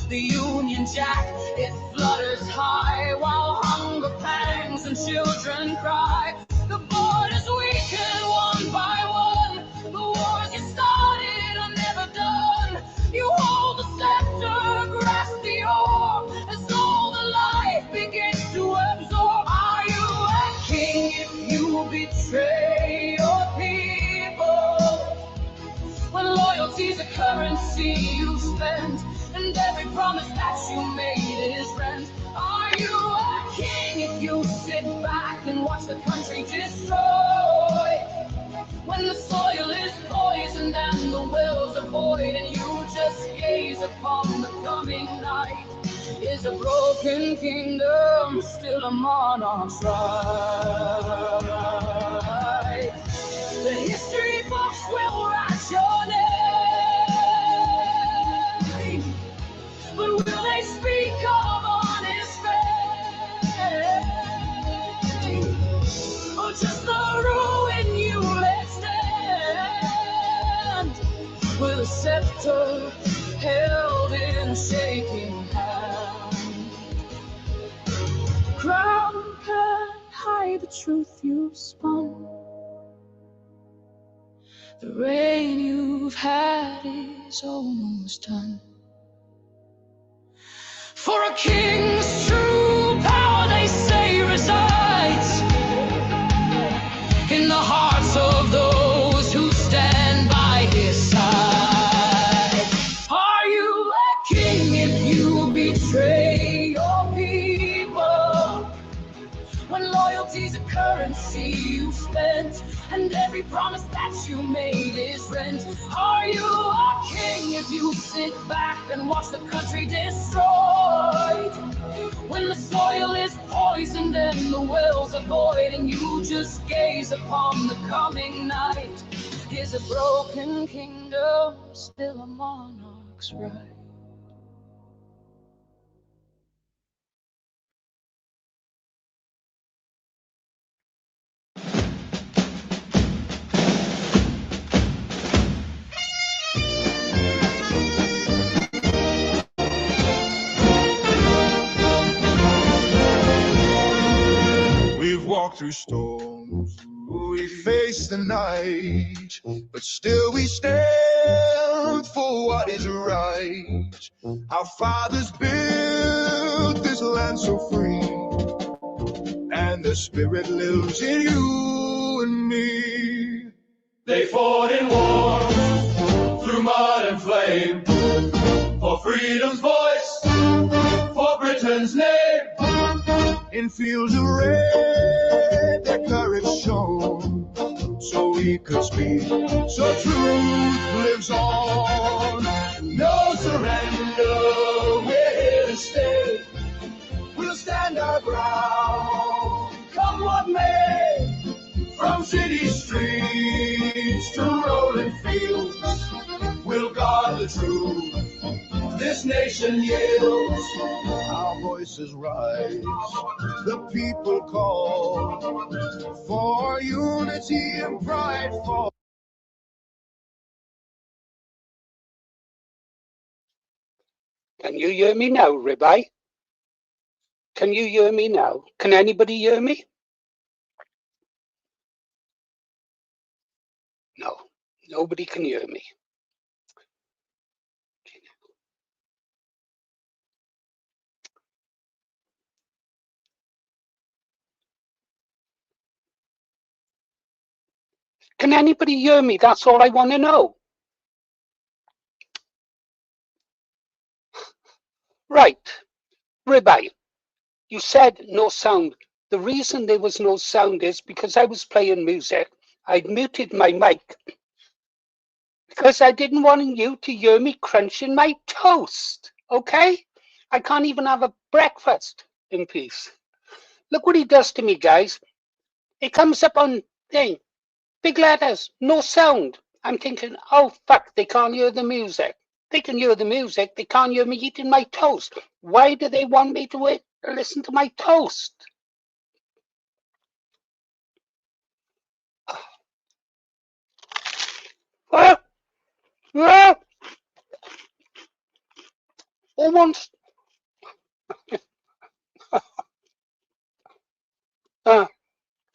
The Union Jack, it flutters high while hunger pangs and children cry. The borders weaken one by one. The wars you started are never done. You hold the scepter, grasp the orb, as all the life begins to absorb. Are you a king if you betray your people? When loyalty's a currency you spend, and every promise that you made is rent. Are you a king if you sit back and watch the country destroyed? When the soil is poisoned and the wells are void, and you just gaze upon the coming night, is a broken kingdom still a monarch's right? The history books will write your name, but will they speak of honest fame, or just the ruin you let stand, with a scepter held in a shaking hand? Crown can't hide the truth you've spun. The reign you've had is almost done. For a king's true power, they say, resides in the hearts of those who stand by his side. Are you a king if you betray your people? When loyalty's a currency you spent, and every promise that you made is rent. Are you a king if you sit back and watch the country destroyed? When the soil is poisoned and the wells are void, and you just gaze upon the coming night, is a broken kingdom still a monarch's right? We've walked through storms, we faced the night, but still we stand for what is right. Our fathers built this land so free, and the spirit lives in you and me. They fought in wars through mud and flame, for freedom's voice, for Britain's name. In fields of red, their courage shone, so we could speak, so truth lives on. No surrender, we're here to stay. We'll stand our ground, Come what may, from city streets to rolling fields, we'll guard the truth. This nation yields. our voices rise, the people call for unity and pride. For Can you hear me now, Ribeye? Can you hear me now? Can anybody hear me? No, nobody can hear me. Can anybody hear me? That's all I want to know. Right, Ribeye, you said no sound. The reason there was no sound is because I was playing music. I'd muted my mic because I didn't want you to hear me crunching my toast, okay? I can't even have a breakfast in peace. Look what he does to me, guys. It comes up on thing, big letters, no sound. I'm thinking, oh fuck, they can't hear the music. They can hear the music, they can't hear me eating my toast. Why do they want me to listen to my toast? Or once,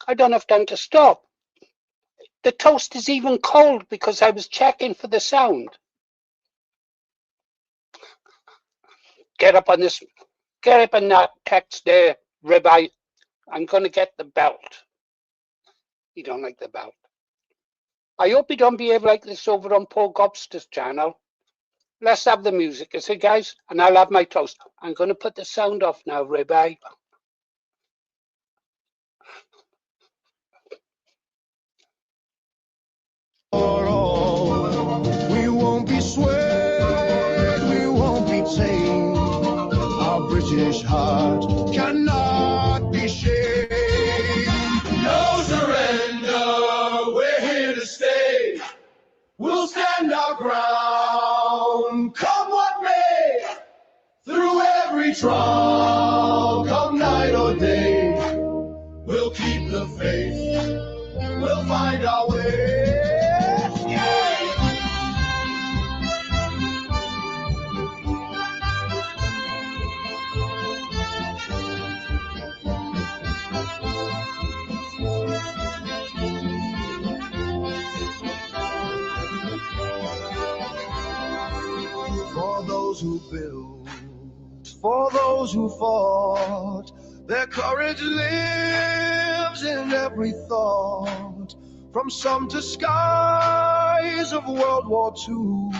I don't have time to stop. The toast is even cold because I was checking for the sound. Get up on that text there, ribeye. I'm going to get the belt. You don't like the belt. I hope you don't behave like this over on Paul Gobster's channel. Let's have the music, I say, guys, and I'll have my toast. I'm going to put the sound off now, ribeye. We won't be swayed, we won't be tamed. Our British heart cannot be shamed. No surrender, we're here to stay. We'll stand our ground, come what may. Through every trial, come night or day. We'll keep the faith, we'll find our way. For those who build, for those who fought, their courage lives in every thought. From some to skies of World War II,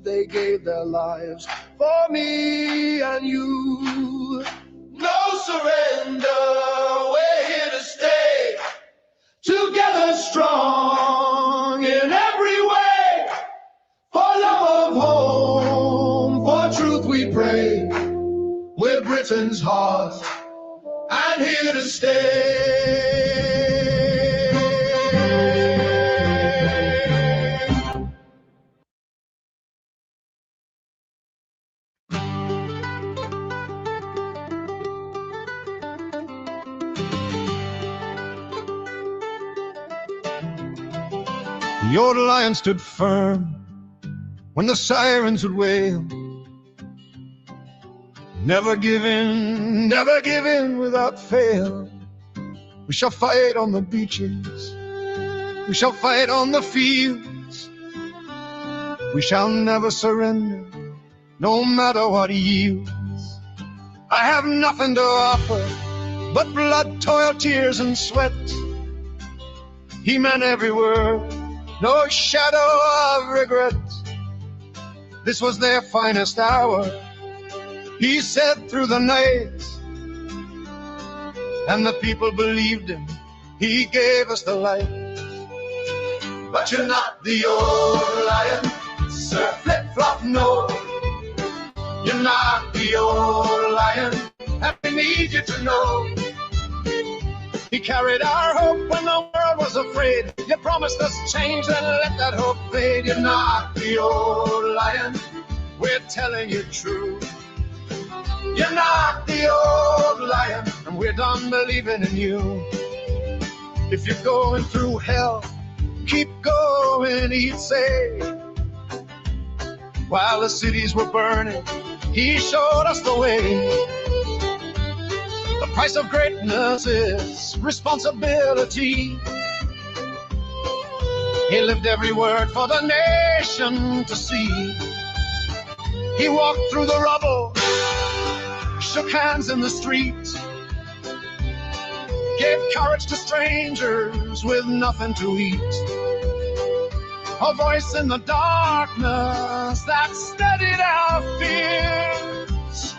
they gave their lives for me and you. No surrender, we're here to stay. Together strong in every way. For love of home, for truth we pray. We're Britain's heart and here to stay. The old lion stood firm when the sirens would wail. Never give in without fail. We shall fight on the beaches, we shall fight on the fields. We shall never surrender, no matter what yields. I have nothing to offer but blood, toil, tears, and sweat. He meant every word, no shadow of regret. This was their finest hour, he said through the night, and the people believed him, he gave us the light. But you're not the old lion, Sir Flip-Flop, no. You're not the old lion, and we need you to know. He carried our hope when the world was afraid. You promised us change, then let that hope fade. You're not the old lion, We're telling you true. you're not the old lion. And we're done believing in you. If you're going through hell, keep going, he'd say. While the cities were burning, he showed us the way. The price of greatness is responsibility. He lived every word for the nation to see. He walked through the rubble, shook hands in the street, gave courage to strangers with nothing to eat. A voice in the darkness that steadied our fears.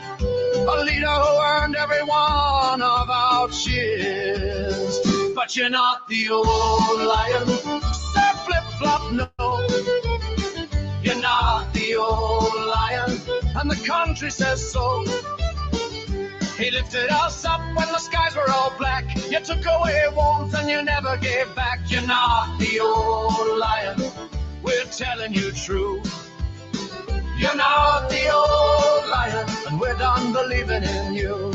A leader who earned every one of our cheers. But you're not the old lion, Sir Flip-Flop, no. you're not the old lion. And the country says so. He lifted us up when the skies were all black. You took away warmth and you never gave back. You're not the old lion, We're telling you true. you're not the old lion. And we're done believing in you.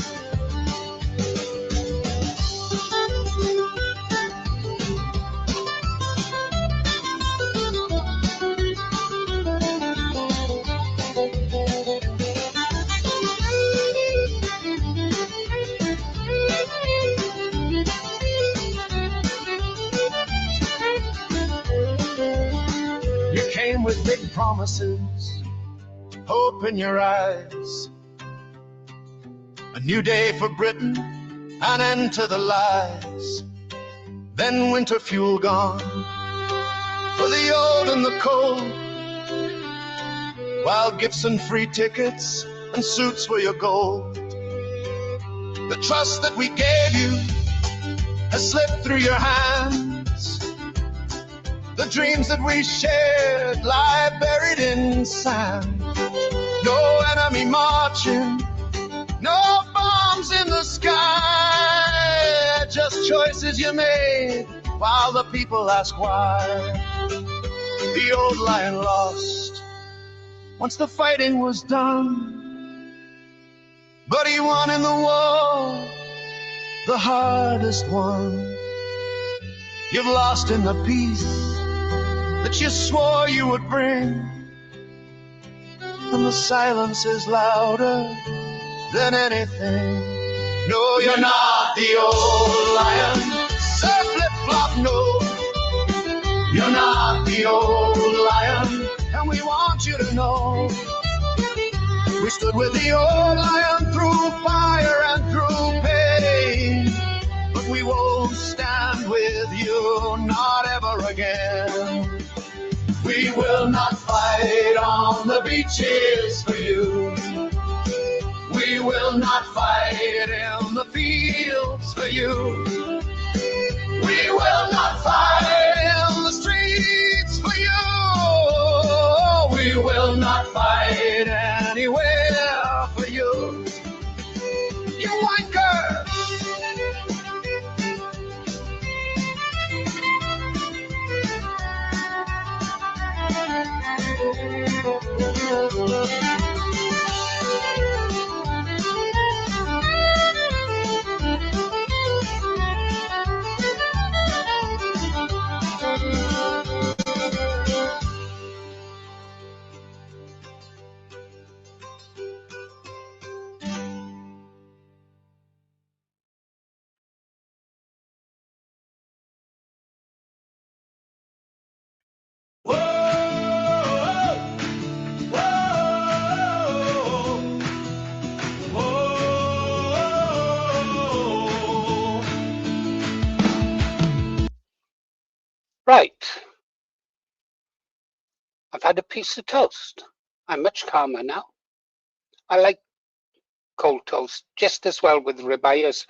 promises, hope in your eyes. A new day for Britain, an end to the lies. Then winter fuel gone for the old and the cold, while gifts and free tickets and suits were your gold. The trust that we gave you has slipped through your hands. The dreams that we shared lie buried in sand. No enemy marching, no bombs in the sky, just choices you made while the people ask why. The old lion lost once the fighting was done, but he won in the war, the hardest one. You've lost in the peace that you swore you would bring, and the silence is louder than anything. No, you're not the old lion, Sir Flip-Flop, no. You're not the old lion, and we want you to know we stood with the old lion through fire and through pain, but we won't stand with you, not ever again. We will not fight on the beaches for you. We will not fight in the fields for you. We will not fight in the streets for you. We will not fight anywhere for you. You wanker! Right. I've had a piece of toast. I'm much calmer now. I like cold toast just as well with ribeye as.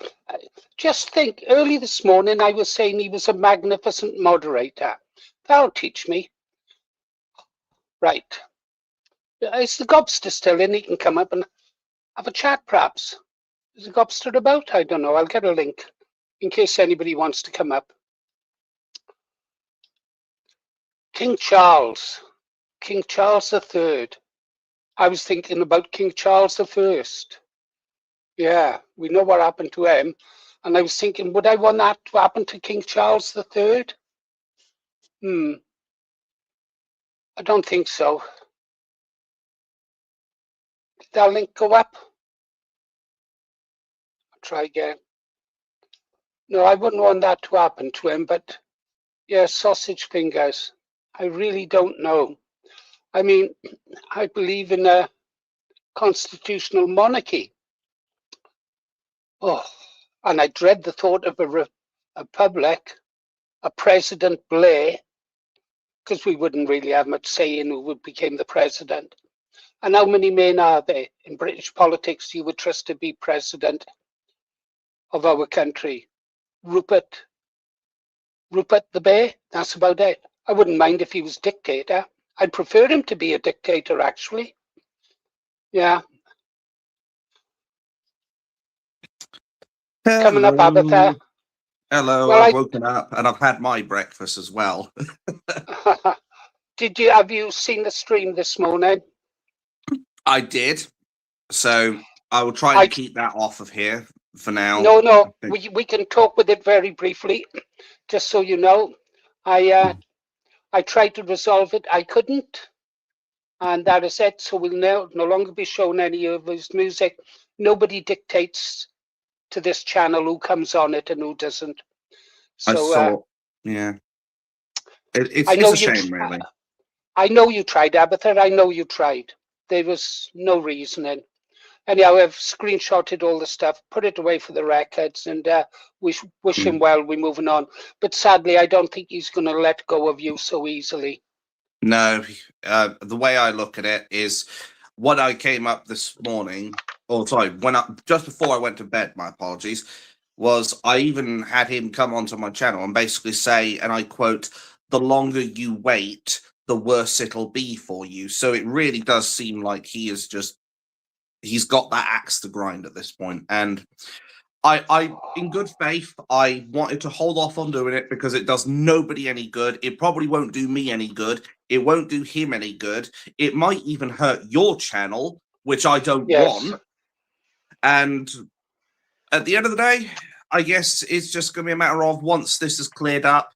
Just think, early this morning I was saying he was a magnificent moderator. That'll teach me. Right. Is the Gobster still in? He can come up and have a chat, perhaps. Is the Gobster about? I don't know. I'll get a link in case anybody wants to come up. King Charles III. I was thinking about King Charles I. Yeah, we know what happened to him. And I was thinking, would I want that to happen to King Charles III? I don't think so. Did that link go up? I'll try again. No, I wouldn't want that to happen to him, but yeah, sausage fingers. I really don't know. I mean, I believe in a constitutional monarchy. Oh, and I dread the thought of a republic, a President Blair, because we wouldn't really have much say in who became the president. And how many men are there in British politics you would trust to be president of our country? Rupert the Bear, that's about it. I wouldn't mind if he was dictator. I'd prefer him to be a dictator, actually. Yeah. Hello. Coming up, Abatha. Hello, Well, I've woken up and I've had my breakfast as well. Have you seen the stream this morning? I did. So I will try to keep that off of here for now. No, we can talk with it very briefly, just so you know. I tried to resolve it. I couldn't. And that is it. So we'll no longer be shown any of his music. Nobody dictates to this channel who comes on it and who doesn't. So, yeah. It's a shame, really. I know you tried, Abatha. I know you tried. There was no reasoning. Anyhow, I've screenshotted all the stuff, put it away for the records, and wish him well. We're moving on. But sadly, I don't think he's going to let go of you so easily. No, the way I look at it is when I came up this morning, or sorry, just before I went to bed, my apologies, was I even had him come onto my channel and basically say, and I quote, "The longer you wait, the worse it'll be for you." So it really does seem like he's got that axe to grind at this point. And I, in good faith, I wanted to hold off on doing it because it does nobody any good. It probably won't do me any good. It won't do him any good. It might even hurt your channel, which I don't want. And at the end of the day, I guess it's just going to be a matter of once this is cleared up,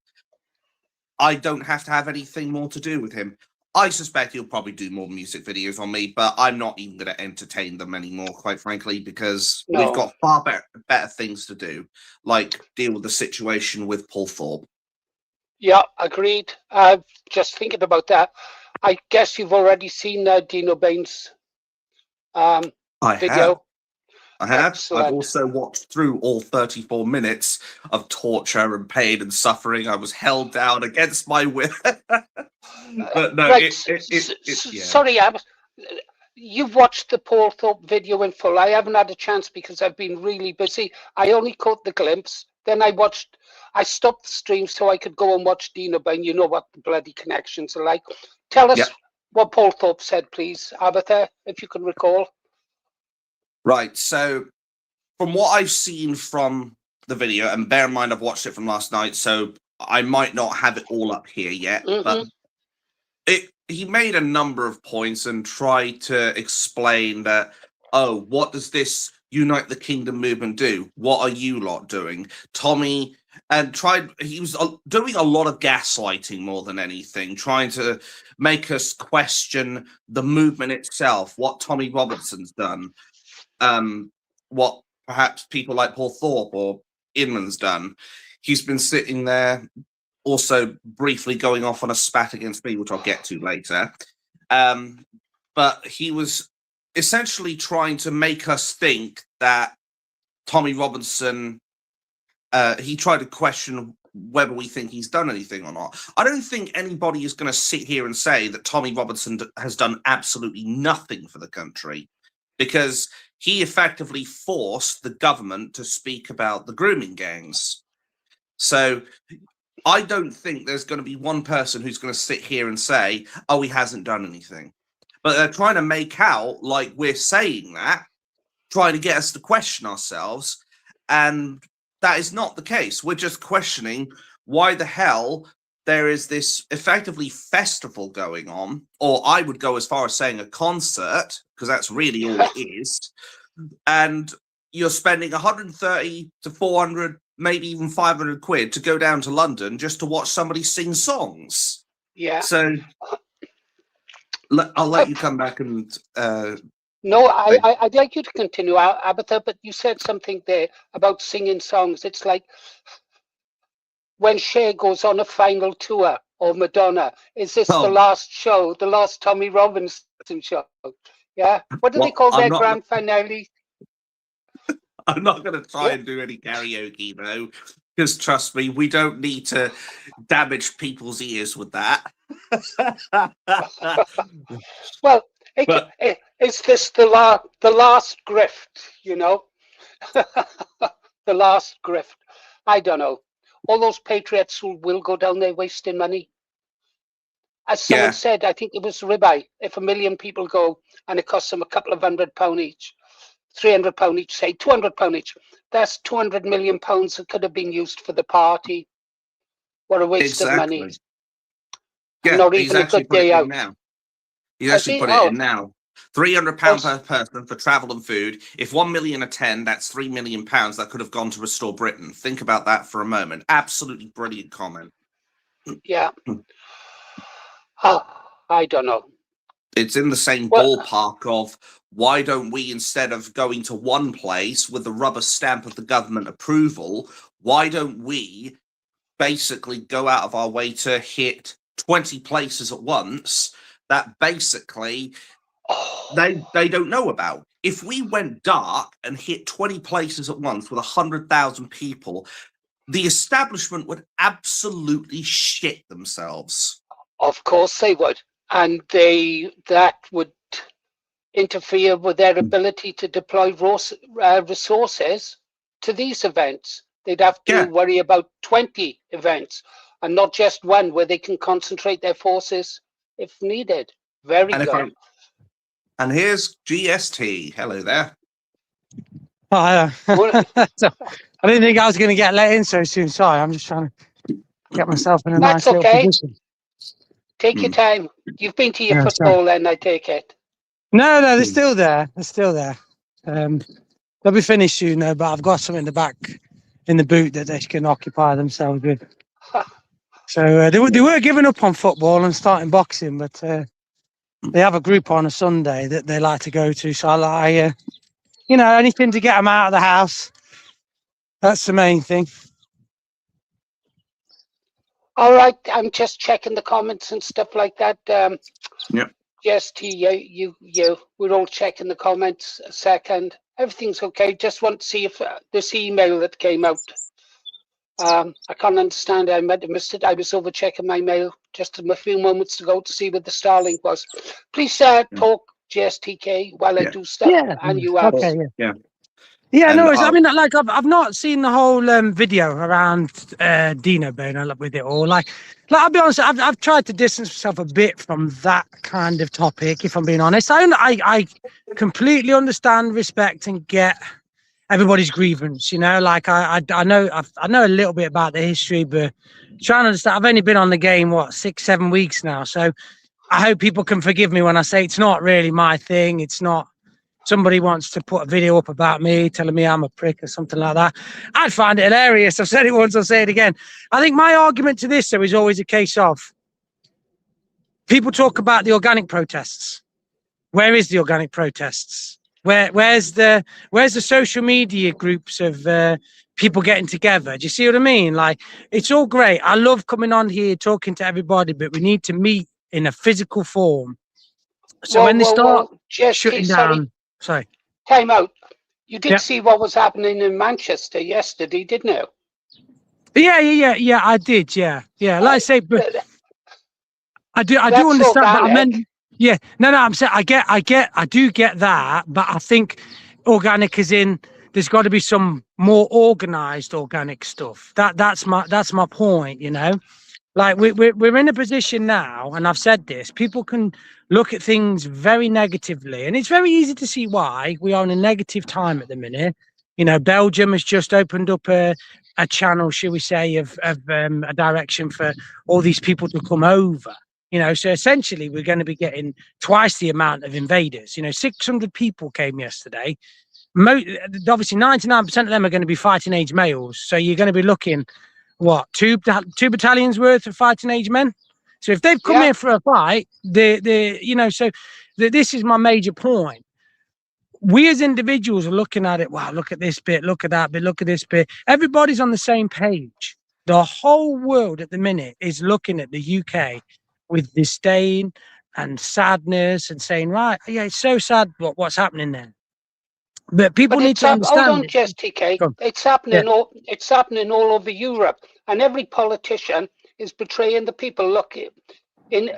I don't have to have anything more to do with him. I suspect he'll probably do more music videos on me, but I'm not even going to entertain them anymore, quite frankly, because we've got far better things to do, like deal with the situation with Paul Thorpe. Yeah, agreed. Just thinking about that, I guess you've already seen DinoBane's video. I have. Excellent. I've also watched through all 34 minutes of torture and pain and suffering. I was held down against my will. But no, right. Yeah. Sorry, you've watched the Paul Thorpe video in full. I haven't had a chance because I've been really busy. I only caught the glimpse. Then I stopped the stream so I could go and watch DinoBane. You know what the bloody connections are like. Tell us what Paul Thorpe said, please, Abatha, if you can recall. Right, so from what I've seen from the video, and bear in mind I've watched it from last night, so I might not have it all up here yet, but he made a number of points and tried to explain that, oh, what does this Unite the Kingdom movement do? What are you lot doing? Tommy, and he was doing a lot of gaslighting more than anything, trying to make us question the movement itself, what Tommy Robinson's done. What perhaps people like Paul Thorpe or Inman's done. He's been sitting there also briefly going off on a spat against me, which I'll get to later. But he was essentially trying to make us think that Tommy Robinson, he tried to question whether we think he's done anything or not. I don't think anybody is going to sit here and say that Tommy Robinson has done absolutely nothing for the country, because he effectively forced the government to speak about the grooming gangs. So I don't think there's going to be one person who's going to sit here and say, oh, he hasn't done anything. But they're trying to make out like we're saying that, trying to get us to question ourselves. And that is not the case. We're just questioning why the hell there is this effectively festival going on, or I would go as far as saying a concert, because that's really all it is. And you're spending 130 to 400, maybe even 500 quid to go down to London just to watch somebody sing songs. Yeah. So I'll let you come back and... No, I'd like you to continue, Abatha, but you said something there about singing songs. It's like when Cher goes on a final tour, or Madonna, is this the last show, the last Tommy Robinson show? Yeah? What do they call their grand finale? I'm not going to try and do any karaoke, though, because trust me, we don't need to damage people's ears with that. Well, is this the last grift, you know? The last grift. I don't know. All those patriots who will go down there wasting money. As someone said, I think it was Ribeye, if 1 million people go and it costs them a couple of £100 each, £300 each, say £200 each, that's £200 million that could have been used for the party. What a waste of money. Yeah, not even a good day out. Now. He's actually put it in now. £300 per person for travel and food. If 1 million attend, that's £3 million that could have gone to restore Britain. Think about that for a moment. Absolutely brilliant comment. Yeah. I don't know. It's in the same ballpark of why don't we, instead of going to one place with the rubber stamp of the government approval, why don't we basically go out of our way to hit 20 places at once that basically they don't know about. If we went dark and hit 20 places at once with 100,000 people, the establishment would absolutely shit themselves. Of course they would. And that would interfere with their ability to deploy resources to these events. They'd have to worry about 20 events and not just one where they can concentrate their forces if needed. Very good. And here's GST. Hello there. Oh, so, I didn't think I was going to get let in so soon. Sorry, I'm just trying to get myself in a nice little position. Take your time. You've been to your football then, I take it. No, they're still there. They're still there. They'll be finished soon, though, but I've got some in the back, in the boot that they can occupy themselves with. So they were giving up on football and starting boxing, but they have a group on a Sunday that they like to go to. So I anything to get them out of the house. That's the main thing. All right, I'm just checking the comments and stuff like that. Yeah. Yes, we're all checking the comments a second. Everything's okay. Just want to see if this email that came out. I can't understand. I might have missed it. I was over checking my mail just a few moments ago to see what the Starlink was. Please talk GSTK while I do stuff. Yeah. And you have. Okay. Yeah. Yeah, no, I mean, like, I've not seen the whole video around DinoBane with it all. Like, I'll be honest, I've tried to distance myself a bit from that kind of topic, if I'm being honest. I completely understand, respect, and get everybody's grievance. You know, like I know a little bit about the history, but trying to understand. I've only been on the game 6-7 weeks now, so I hope people can forgive me when I say it's not really my thing. It's not. Somebody wants to put a video up about me, telling me I'm a prick or something like that. I'd find it hilarious. I've said it once, I'll say it again. I think my argument to this, though, is always a case of people talk about the organic protests. Where is the organic protests? Where's the social media groups of people getting together? Do you see what I mean? Like, it's all great. I love coming on here, talking to everybody, but we need to meet in a physical form. So when they start shutting down... Sorry. Time out. You did see what was happening in Manchester yesterday, didn't you? Yeah, I did, yeah. Like I say, but I do understand, but I meant, I'm saying I do get that, but I think organic is in, there's got to be some more organized organic stuff. That's my point, you know. Like we're in a position now, and I've said this, people can look at things very negatively, and it's very easy to see why. We are in a negative time at the minute. You know, Belgium has just opened up a channel, shall we say, of a direction for all these people to come over. You know, so essentially we're going to be getting twice the amount of invaders. You know, 600 people came yesterday. Obviously 99% of them are going to be fighting age males. So you're going to be looking, two battalions worth of fighting age men. So if they've come here for a fight, this is my major point. We as individuals are looking at it. Wow, look at this bit, look at that bit, look at this bit. Everybody's on the same page. The whole world at the minute is looking at the UK with disdain and sadness and saying, right, yeah, it's so sad what's happening there. But people need to understand. Hold on, just TK. It's happening it's happening all over Europe, and every politician is betraying the people. Look, in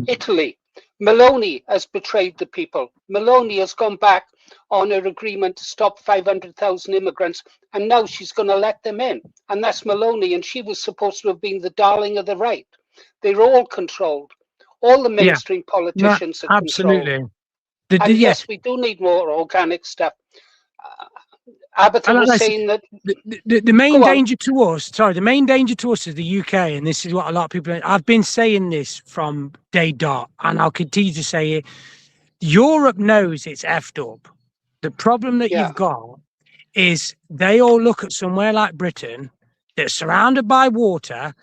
Italy, Meloni has betrayed the people. Meloni has gone back on her agreement to stop 500,000 immigrants, and now she's going to let them in. And that's Meloni, and she was supposed to have been the darling of the right. They're all controlled. All the mainstream politicians are controlled. And yes, we do need more organic stuff. Aberton was saying that the main danger to us, the main danger to us is the UK, and this is what a lot of people. I've been saying this from day dot, and I'll continue to say it. Europe knows it's effed up. The problem that you've got is they all look at somewhere like Britain that's surrounded by water.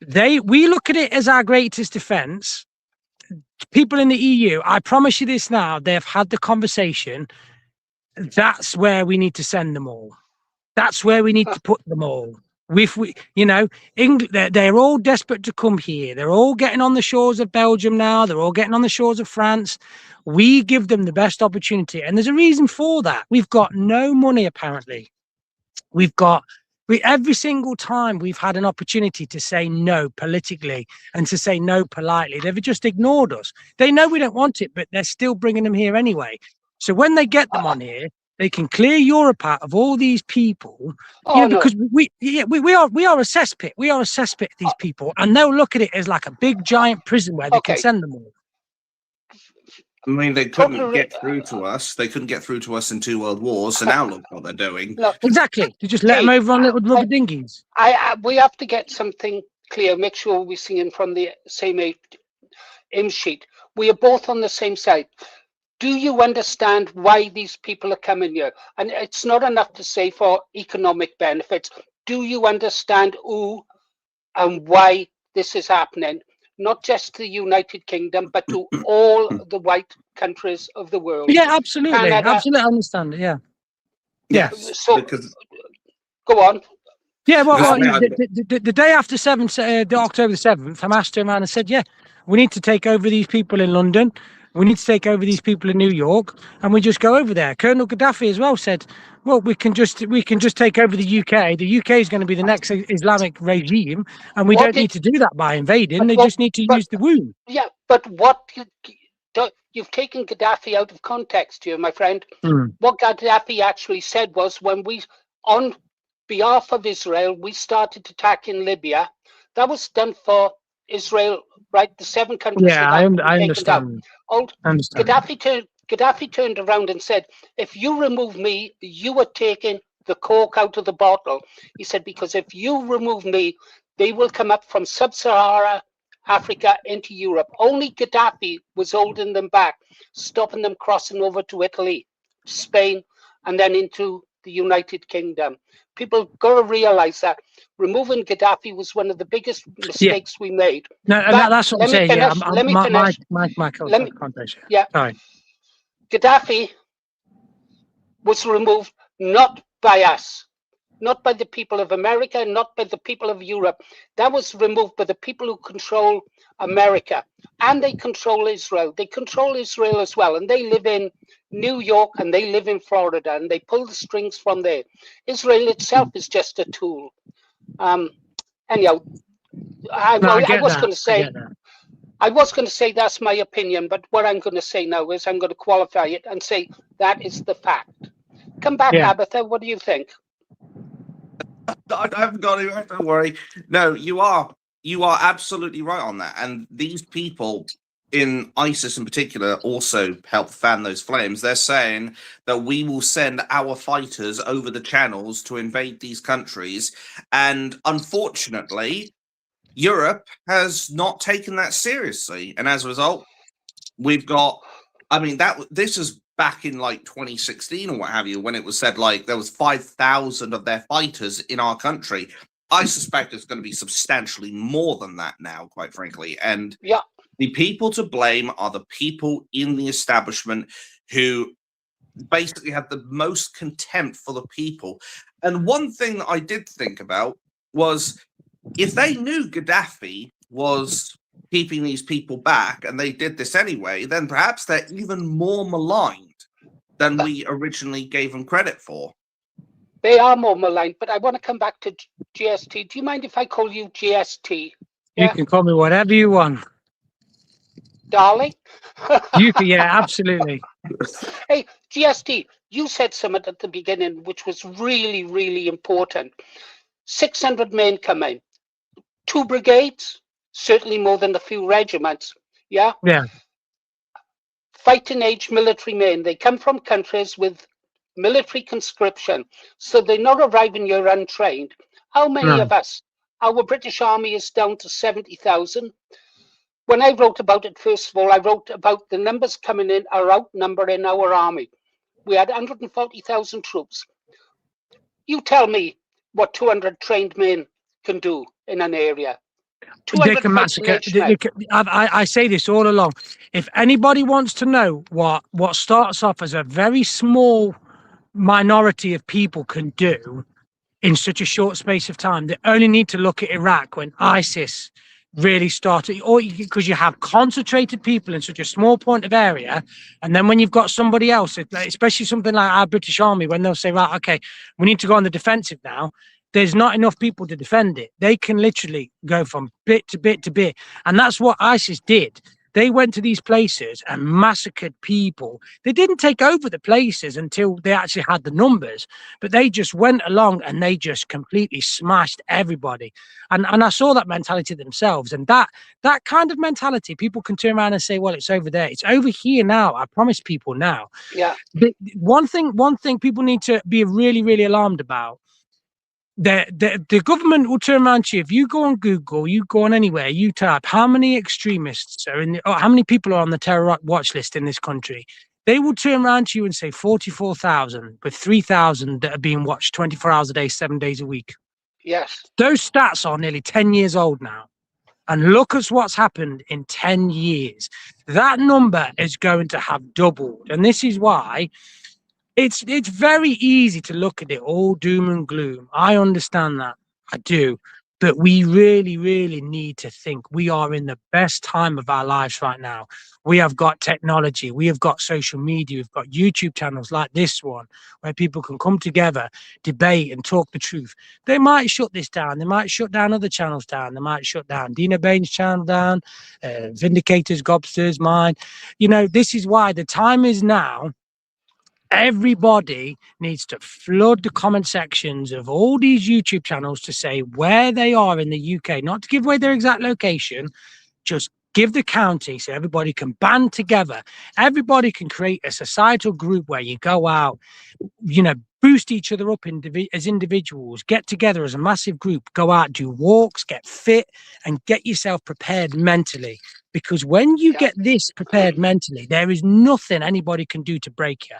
We look at it as our greatest defence. People in the EU, I promise you this now, they've had the conversation. That's where we need to send them all. That's where we need to put them all. You know, they're all desperate to come here. They're all getting on the shores of Belgium now. They're all getting on the shores of France. We give them the best opportunity, and there's a reason for that. We've got no money, apparently. Every single time we've had an opportunity to say no politically and to say no politely, they've just ignored us. They know we don't want it, but they're still bringing them here anyway. So when they get them on here, they can clear Europe out of all these people, because we are a cesspit. We are a cesspit of these people, and they'll look at it as like a big giant prison where they can send them all. I mean, they couldn't get through to us. They couldn't get through to us in 2 world wars, so now look what they're doing. Look, exactly. They just let them over on little rubber dinghies. We have to get something clear. Make sure we're singing from the same aim sheet. We are both on the same side. Do you understand why these people are coming here? And it's not enough to say for economic benefits. Do you understand who and why this is happening? Not just the United Kingdom, but to all the white countries of the world. Yeah, absolutely. Canada, absolutely understand it, yeah. Yeah. So, go on. Yeah, well, the day after October the 7th, Hamas turned around and said, yeah, we need to take over these people in London. We need to take over these people in New York, and we just go over there. Colonel Gaddafi as well said, well, we can just take over the UK. The UK is going to be the next Islamic regime, and we don't need to do that by invading. They just need to use the womb. Yeah, but you've taken Gaddafi out of context here, my friend. What Gaddafi actually said was, when we, on behalf of Israel, we started attacking Libya, that was done for Israel, right? The 7 countries. Yeah, I understand. Gaddafi turned around and said, if you remove me, you are taking the cork out of the bottle. He said, because if you remove me, they will come up from sub-Sahara Africa into Europe. Only Gaddafi was holding them back, stopping them crossing over to Italy, Spain, and then into the United Kingdom. People got to realize that removing Gaddafi was one of the biggest mistakes we made. No, that's what I'm saying. Let me finish. Yeah. Sorry. Gaddafi was removed not by us, not by the people of America, not by the people of Europe. That was removed by the people who control America, and they control Israel. They control Israel as well, and they live in New York and they live in Florida, and they pull the strings from there. Israel itself is just a tool. Anyhow, I was going to say that's my opinion, but what I'm going to say now is I'm going to qualify it and say that is the fact. Come back, Abatha. What do you think? I haven't got it. Don't worry. No, you are absolutely right on that. And these people in ISIS in particular also help fan those flames. They're saying that we will send our fighters over the channels to invade these countries. And unfortunately, Europe has not taken that seriously. And as a result, we've got, this is back in like 2016 or what have you, when it was said like there was 5,000 of their fighters in our country. I suspect it's going to be substantially more than that now, quite frankly. And the people to blame are the people in the establishment who basically have the most contempt for the people. And one thing that I did think about was, if they knew Gaddafi was keeping these people back and they did this anyway, then perhaps they're even more maligned than we originally gave them credit for. They are more maligned, but I want to come back to GST. Do you mind if I call you GST? You can call me whatever you want. Darling? Absolutely. Hey, GST, you said something at the beginning which was really, really important. 600 men come in. 2 brigades, certainly more than a few regiments. Yeah? Yeah. Fighting age military men. They come from countries with military conscription, so they're not arriving here untrained. How many of us? Our British Army is down to 70,000. When I wrote about it, first of all, I wrote about the numbers coming in are outnumbering our army. We had 140,000 troops. You tell me what 200 trained men can do in an area. They can massacre. I say this all along. If anybody wants to know what starts off as a very small minority of people can do, in such a short space of time. They only need to look at Iraq when ISIS really started, or because you have concentrated people in such a small point of area, and then when you've got somebody else, especially something like our British Army, when they'll say, right, okay, we need to go on the defensive now, there's not enough people to defend it. They can literally go from bit to bit to bit, and that's what ISIS did. They went to these places and massacred people. They didn't take over the places until they actually had the numbers, but they just went along and they just completely smashed everybody. And I saw that mentality themselves. And that kind of mentality, people can turn around and say, well, it's over there. It's over here now. I promise people now. Yeah. But one thing people need to be really, really alarmed about. The government will turn around to you. If you go on Google, you go on anywhere, you type how many extremists are in, or how many people are on the terror watch list in this country. They will turn around to you and say 44,000, with 3,000 that are being watched 24 hours a day, 7 days a week. Yes. Those stats are nearly 10 years old now. And look at what's happened in 10 years. That number is going to have doubled. And this is why it's very easy to look at it all doom and gloom. I understand that. I do. But we really, really need to think we are in the best time of our lives right now. We have got technology. We have got social media. We've got YouTube channels like this one where people can come together, debate and talk the truth. They might shut this down. They might shut down other channels down. They might shut down DinoBane's channel down, Vindicators, Gobsters, mine. You know, this is why the time is now. Everybody needs to flood the comment sections of all these YouTube channels to say where they are in the UK, not to give away their exact location, just give the county so everybody can band together. Everybody can create a societal group where you go out, you know, boost each other up as individuals, get together as a massive group, go out, do walks, get fit, and get yourself prepared mentally. Because when you get this prepared mentally, there is nothing anybody can do to break you.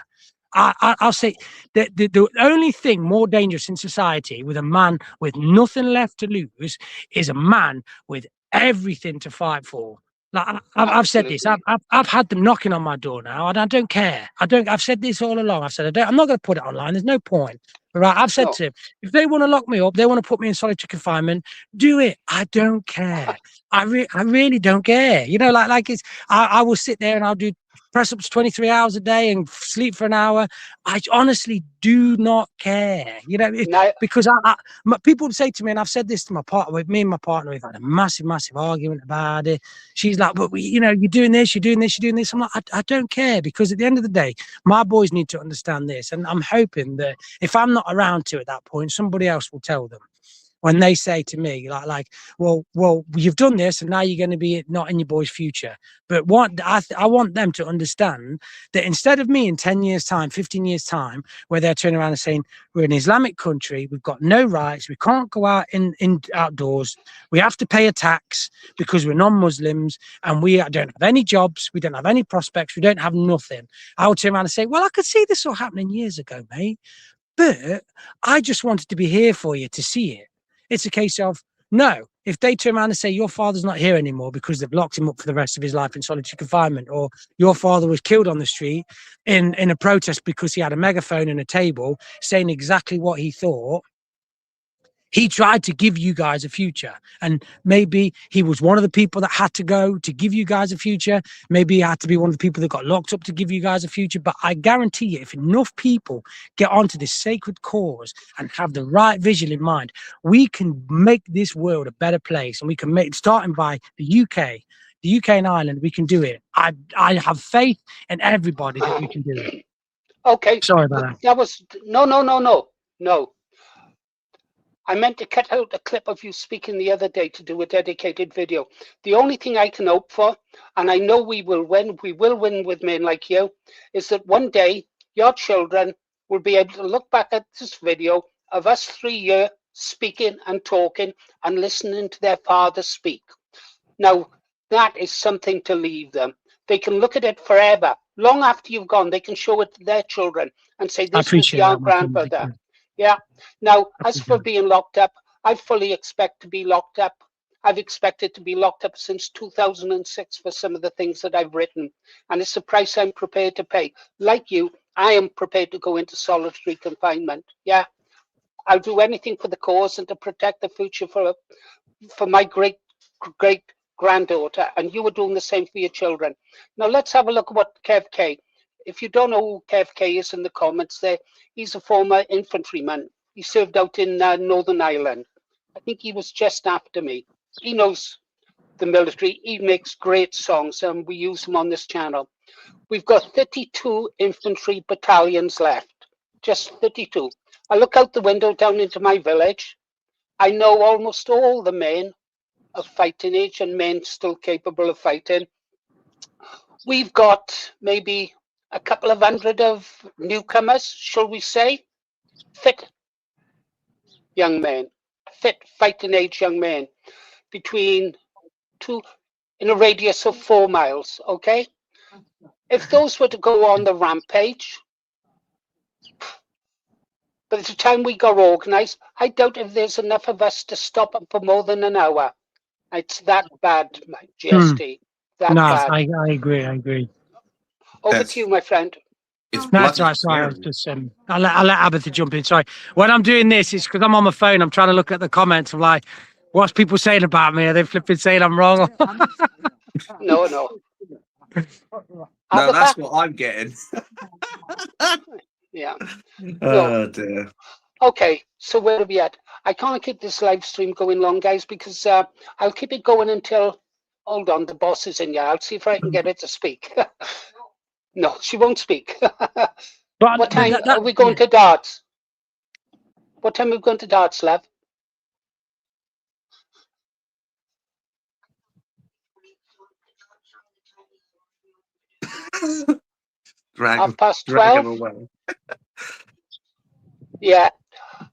I'll say that the only thing more dangerous in society with a man with nothing left to lose is a man with everything to fight for. Like I've said this, I've had them knocking on my door now, and I don't care. I've said this all along. I've said I'm not going to put it online. There's no point. Right? I've said to him, if they want to lock me up, they want to put me in solitary confinement, do it. I don't care. I really don't care. You know, like it's. I will sit there and I'll do press-ups 23 hours a day and sleep for an hour. I honestly do not care, you know, because people would say to me, and I've said this to my partner, with me and my partner, we've had a massive argument about it. She's like, but you know, you're doing this. I'm like, I don't care, because at the end of the day, my boys need to understand this. And I'm hoping that if I'm not around to at that point, somebody else will tell them. When they say to me, like, well, you've done this, and now you're going to be not in your boy's future. But what I want them to understand that instead of me in 10 years' time, 15 years' time, where they're turning around and saying, we're an Islamic country, we've got no rights, we can't go out in outdoors, we have to pay a tax because we're non-Muslims, and we don't have any jobs, we don't have any prospects, we don't have nothing. I would turn around and say, well, I could see this all happening years ago, mate, but I just wanted to be here for you to see it. It's a case of, no, if they turn around and say your father's not here anymore because they've locked him up for the rest of his life in solitary confinement, or your father was killed on the street in a protest because he had a megaphone and a table saying exactly what he thought, he tried to give you guys a future. And maybe he was one of the people that had to go to give you guys a future. Maybe he had to be one of the people that got locked up to give you guys a future. But I guarantee you, if enough people get onto this sacred cause and have the right vision in mind, we can make this world a better place. And we can make, starting by the UK and Ireland, we can do it. I have faith in everybody that we can do it. Okay. Sorry about that. That was, no. I meant to cut out a clip of you speaking the other day to do a dedicated video. The only thing I can hope for, and I know we will win with men like you, is that one day your children will be able to look back at this video of us 3 years speaking and talking and listening to their father speak. Now, that is something to leave them. They can look at it forever. Long after you've gone, they can show it to their children and say, this was your grandfather. Yeah. Now, as for being locked up, I fully expect to be locked up. I've expected to be locked up since 2006 for some of the things that I've written. And it's the price I'm prepared to pay. Like you, I am prepared to go into solitary confinement. Yeah. I'll do anything for the cause and to protect the future for my great granddaughter, and you were doing the same for your children. Now let's have a look at what Kev K. If you don't know who Kev K is, in the comments there, he's a former infantryman. He served out in Northern Ireland. I think he was just after me. He knows the military. He makes great songs, and we use them on this channel. We've got 32 infantry battalions left, just 32. I look out the window down into my village. I know almost all the men of fighting age and men still capable of fighting. We've got maybe a couple of hundred of newcomers, shall we say, fit young men, fit fighting age young men, between in a radius of 4 miles, okay? If those were to go on the rampage, by the time we got organised, I doubt if there's enough of us to stop them for more than an hour. It's that bad, my GST. That bad. I agree. Over to you, my friend. That's right. Sorry, I was just I'll let Abatha jump in. Sorry. When I'm doing this, it's because I'm on my phone. I'm trying to look at the comments. I'm like, what's people saying about me? Are they flipping saying I'm wrong? No. No, that's what I'm getting. Yeah. Oh dear. Okay, so where are we at? I can't keep this live stream going long, guys, because I'll keep it going until. Hold on, the boss is in here. I'll see if I can get her to speak. No, she won't speak. What time are we going to darts? What time are we going to darts, love? Drag 12:30. Yeah.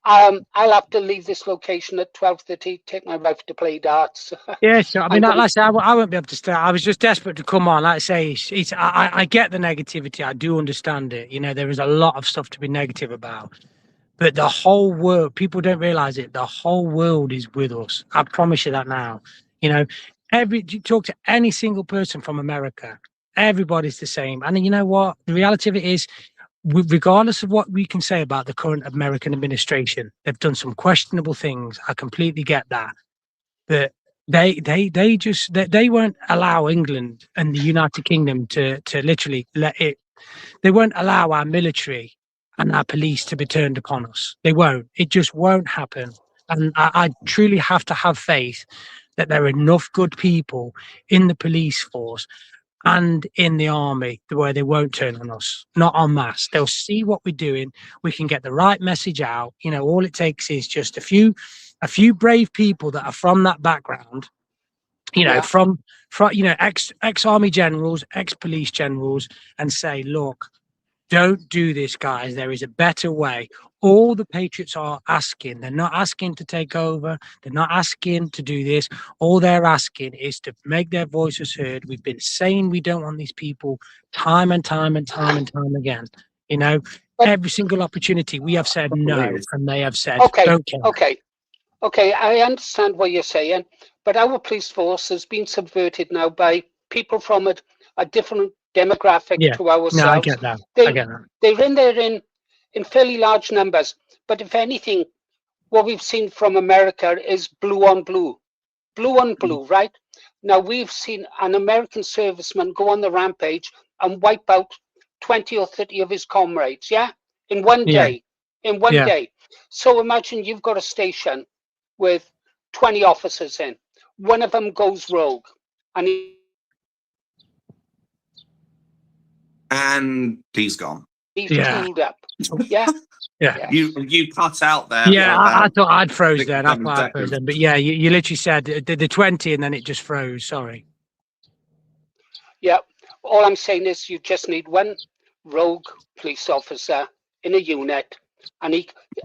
I'll have to leave this location at 12:30. Take my wife to play darts. Yeah, sure. I mean, like I say, I won't be able to stay. I was just desperate to come on. Like I say, I get the negativity. I do understand it. You know, there is a lot of stuff to be negative about. But the whole world, people don't realize it. The whole world is with us. I promise you that now. You know, you talk to any single person from America, everybody's the same. And you know what? The reality of it is, regardless of what we can say about the current American administration, they've done some questionable things. I completely get that. But they won't allow England and the United Kingdom to literally let it. They won't allow our military and our police to be turned upon us. They won't. It just won't happen. And I truly have to have faith that there are enough good people in the police force and in the army where they won't turn on us, not en masse. They'll see what we're doing. We can get the right message out. You know, all it takes is just a few brave people that are from that background, you know, from you know, ex-army generals, ex-police generals, and say, look, don't do this, guys. There is a better way. All the patriots are asking, they're not asking to take over. They're not asking to do this. All they're asking is to make their voices heard. We've been saying we don't want these people time and time again. You know, every single opportunity we have said no, and they have said, Okay, I understand what you're saying, but our police force has been subverted now by people from a different demographic to ourselves. No, I get that. I get that. They're in there in fairly large numbers, but if anything, what we've seen from America is blue on blue, right? Now we've seen an American serviceman go on the rampage and wipe out 20 or 30 of his comrades, in one day, day. So imagine you've got a station with 20 officers in, one of them goes rogue, and he's gone. He's tooled up. You cut out there. I thought I'd froze then. I thought I froze then. But yeah, you literally said the 20 and then it just froze. Sorry. Yeah. All I'm saying is you just need one rogue police officer in a unit. And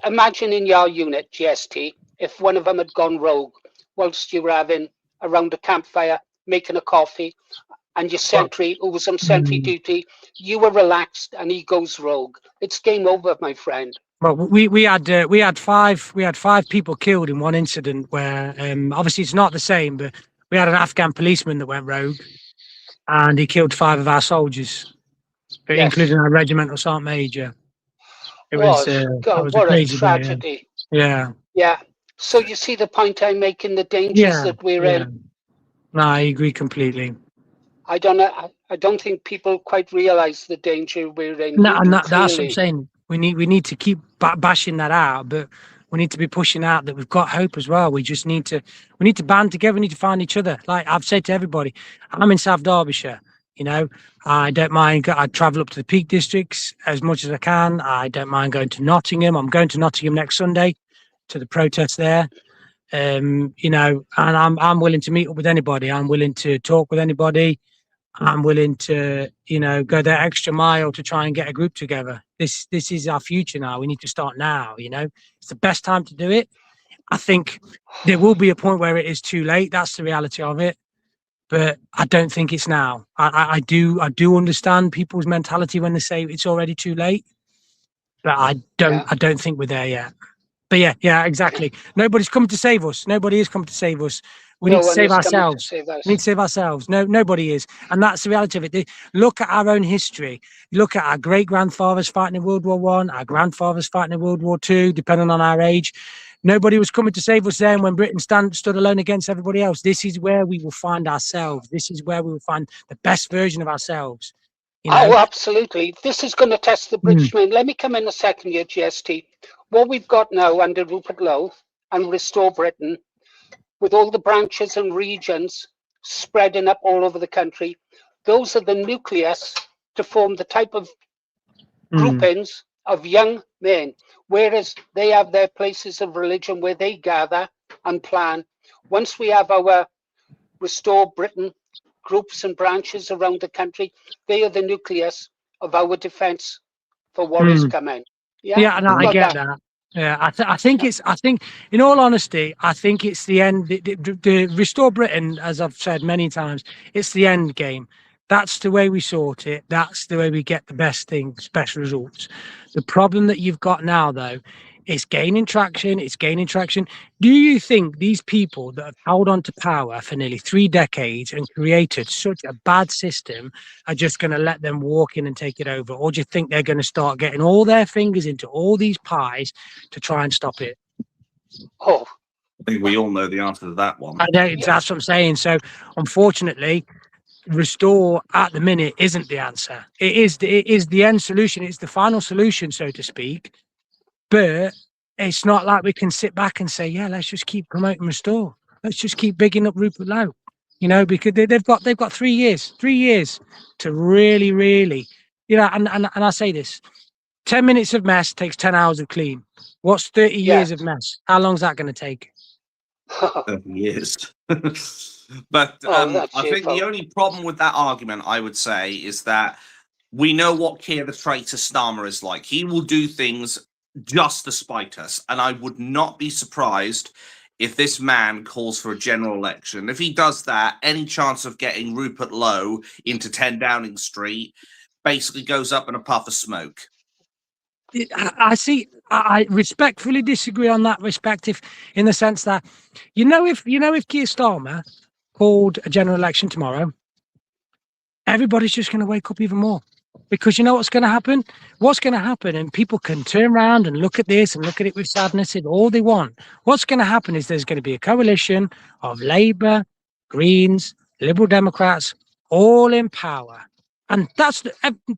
imagine in your unit, GST, if one of them had gone rogue whilst you were having around a campfire, making a coffee, and your sentry, who was on sentry duty, you were relaxed and he goes rogue. It's game over, my friend. Well, we had five people killed in one incident where obviously it's not the same, but we had an Afghan policeman that went rogue, and he killed 5 of our soldiers, including our regimental sergeant major. It was God, what a tragedy! Yeah. Yeah. So you see the point I'm making, the dangers that we're in. No, I agree completely. I don't know. I don't think people quite realize the danger we're in. No, You and do, that's what I'm clearly. saying. We need to keep bashing that out, but we need to be pushing out that we've got hope as well. We need to band together. We need to find each other. Like I've said to everybody, I'm in South Derbyshire. You know, I don't mind. I travel up to the Peak Districts as much as I can. I don't mind going to Nottingham. I'm going to Nottingham next Sunday to the protest there. You know, and I'm willing to meet up with anybody. I'm willing to talk with anybody. I'm willing to, you know, go that extra mile to try and get a group together. This is our future now. We need to start now, you know. It's the best time to do it. I think there will be a point where it is too late. That's the reality of it. But I don't think it's now. I do understand people's mentality when they say it's already too late. But I don't think we're there yet. But yeah, exactly. Nobody's come to save us. Nobody is coming to save us. We need to save ourselves. We need to save ourselves. No, nobody is. And that's the reality of it. Look at our own history. Look at our great-grandfathers fighting in World War One, our grandfathers fighting in World War Two, depending on our age. Nobody was coming to save us then when Britain stood alone against everybody else. This is where we will find ourselves. This is where we will find the best version of ourselves. You know? Oh, absolutely. This is going to test the British mind. Let me come in a second here, GST. What we've got now under Rupert Lowe and Restore Britain, with all the branches and regions spreading up all over the country, those are the nucleus to form the type of groupings of young men, whereas they have their places of religion where they gather and plan. Once we have our Restore Britain groups and branches around the country, they are the nucleus of our defense for what is coming. Yeah, and I get that. Yeah, I think in all honesty, I think it's the end. The Restore Britain, as I've said many times, it's the end game. That's the way we sort it. That's the way we get the best things, best results. The problem that you've got now, though, is gaining traction. It's gaining traction. Do you think these people that have held on to power for nearly 3 decades and created such a bad system are just going to let them walk in and take it over? Or do you think they're going to start getting all their fingers into all these pies to try and stop it? Oh, I think we all know the answer to that one. That's what I'm saying. So, unfortunately, Restore at the minute isn't the answer. It is the end solution. It's the final solution, so to speak. But it's not like we can sit back and say, yeah, let's just keep promoting Restore. Let's just keep bigging up Rupert Lowe, you know, because they've got 3 years to really, you know, and I say this, 10 minutes of mess takes 10 hours of clean. What's 30 years of mess? How long is that going to take? 30 years. But I think the only problem with that argument, I would say, is that we know what Keir the Traitor Starmer is like. He will do things just to spite us. And I would not be surprised if this man calls for a general election. If he does that, any chance of getting Rupert Lowe into 10 Downing Street basically goes up in a puff of smoke. I respectfully disagree on that perspective, in the sense that, if Keir Starmer called a general election tomorrow, everybody's just going to wake up even more. Because you know what's going to happen? What's going to happen, and people can turn around and look at this and look at it with sadness and all they want. What's going to happen is there's going to be a coalition of Labour, Greens, Liberal Democrats, all in power. And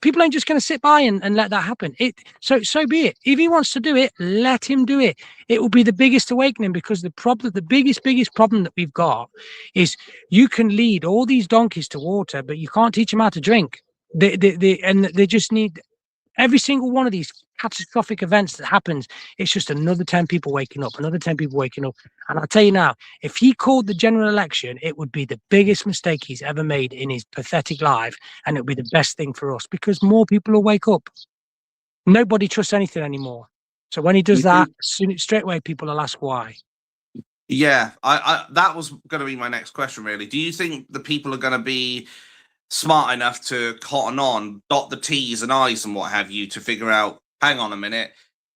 people ain't just going to sit by and let that happen. So be it. If he wants to do it, let him do it. It will be the biggest awakening, because the biggest problem that we've got is you can lead all these donkeys to water, but you can't teach them how to drink. They just need every single one of these catastrophic events that happens. It's just another 10 people waking up, And I'll tell you now, if he called the general election, it would be the biggest mistake he's ever made in his pathetic life. And it would be the best thing for us, because more people will wake up. Nobody trusts anything anymore. So when he does that, straight away, people will ask why. Yeah, I that was going to be my next question, really. Do you think the people are going to be smart enough to cotton on, dot the T's and I's and what have you, to figure out, hang on a minute,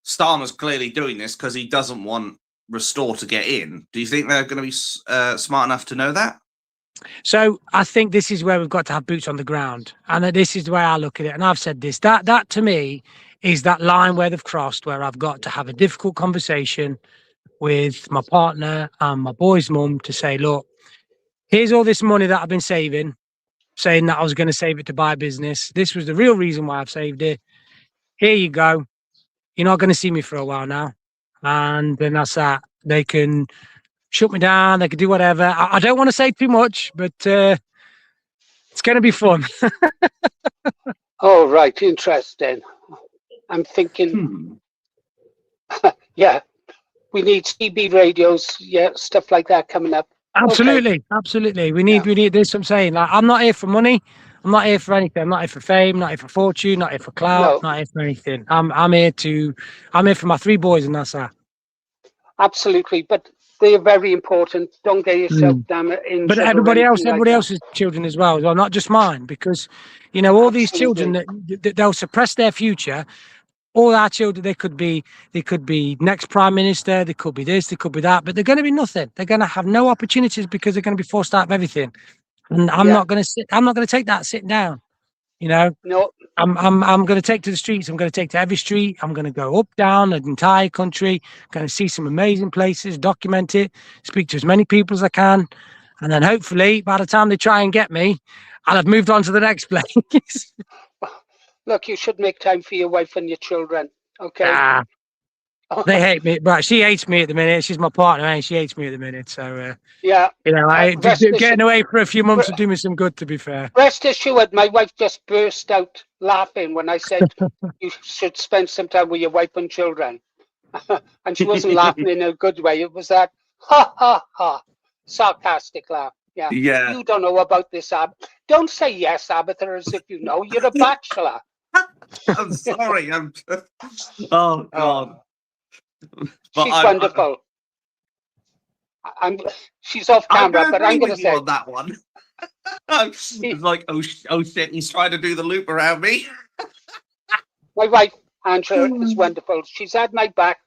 Starmer's clearly doing this because he doesn't want Restore to get in? Do you think they're going to be smart enough to know that? So I think this is where we've got to have boots on the ground. And this is the way I look at it. And I've said this, that to me is that line where they've crossed, where I've got to have a difficult conversation with my partner and my boy's mum to say, look, here's all this money that I've been saving, saying that I was going to save it to buy a business. This was the real reason why I've saved it. Here you go. You're not going to see me for a while now. And then that's that. They can shut me down. They can do whatever. I don't want to say too much, but it's going to be fun. Oh, right. Interesting. I'm thinking, yeah, we need CB radios, yeah, stuff like that coming up. Absolutely, okay. Absolutely. We need. This. I'm saying, like, I'm not here for money. I'm not here for anything. I'm not here for fame. Not here for fortune. Not here for clout. Not here for anything. I'm here for my 3 boys, and that's that. Absolutely, but they are very important. Don't get yourself damn in. But everybody else's children as well, not just mine, because all these children that they'll suppress their future. All our children, they could be next prime minister, they could be this, they could be that, but they're going to be nothing. They're going to have no opportunities because they're going to be forced out of everything. And I'm not going to take that sitting down. No, I'm going to take to the streets. I'm going to take to every street. I'm going to go up, down the entire country. Going to see some amazing places, document it, speak to as many people as I can, and then hopefully by the time they try and get me, I'll have moved on to the next place. Look, you should make time for your wife and your children. Okay. They hate me, but she hates me at the minute. She's my partner, and she hates me at the minute. So yeah, getting away for a few months would do me some good. To be fair, rest assured, my wife just burst out laughing when I said you should spend some time with your wife and children, and she wasn't laughing in a good way. It was that ha ha ha sarcastic laugh. Yeah. You don't know about this, Ab. Don't say yes, Abatha, as if you know. You're a bachelor. I'm sorry. Oh God. But she's wonderful. She's off camera, but I'm going to say on that one. It's like, oh shit, he's trying to do the loop around me. My wife, Angela, is wonderful. She's had my back.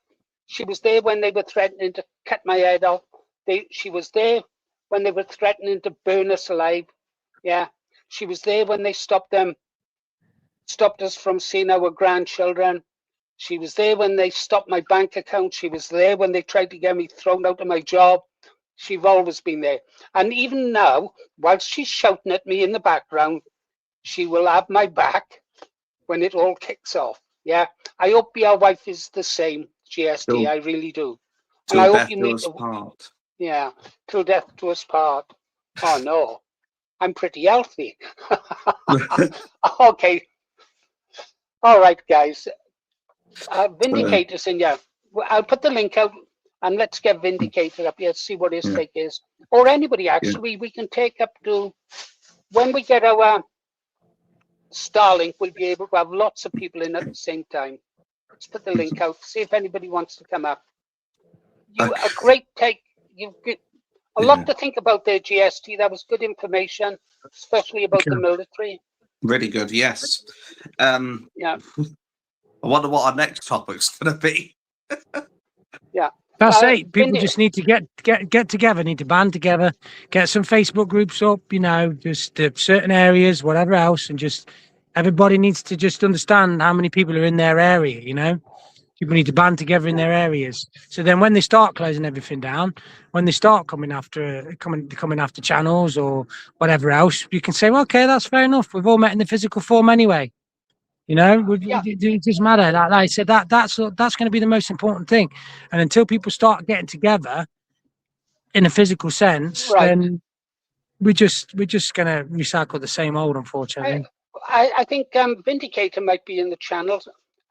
She was there when they were threatening to cut my head off. She was there when they were threatening to burn us alive. Yeah. She was there when they stopped us from seeing our grandchildren. She was there when they stopped my bank account. She was there when they tried to get me thrown out of my job. She's always been there. And even now, whilst she's shouting at me in the background, she will have my back when it all kicks off. Yeah. I hope your wife is the same, GST. I really do. And I hope you meet part. Yeah. Till death do us part. Oh no. I'm pretty healthy. Okay. All right, guys. Vindicators in, yeah. I'll put the link out and let's get Vindicator up here, see what his take is. Or anybody, actually, we can take up to, when we get our Starlink, we'll be able to have lots of people in at the same time. Let's put the link out, see if anybody wants to come up. A great take. You've got a lot to think about there, GST. That was good information, especially about the military. Really good, yes. Yeah. I wonder what our next topic's going to be. Yeah. That's it. People just need to get together, need to band together, get some Facebook groups up, just certain areas, whatever else, and just everybody needs to just understand how many people are in their area, People need to band together in their areas. So then when they start closing everything down, when they start coming after channels or whatever else, you can say, well, okay, that's fair enough. We've all met in the physical form anyway. It doesn't matter. Like I said, that's going to be the most important thing. And until people start getting together in a physical sense, then we're just going to recycle the same old, unfortunately. I think Vindicator might be in the channel.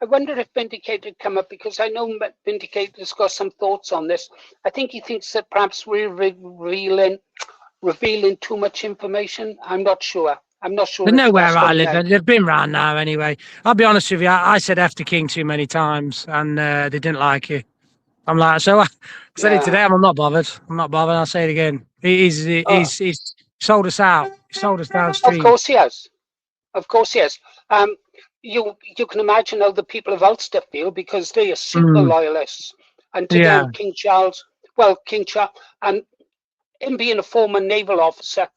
I wonder if Vindicator come up, because I know Vindicator's got some thoughts on this. I think he thinks that perhaps we're revealing too much information. I'm not sure. They know where I live. They've been round now anyway. I'll be honest with you. I said F the King too many times, and they didn't like it. I'm like, so I said it today. I'm not bothered. I'll say it again. He's sold us out. He sold us downstream. Of course he has. You can imagine how the people of Ulster feel, because they are super loyalists. And to them, King Charles, and him being a former naval officer,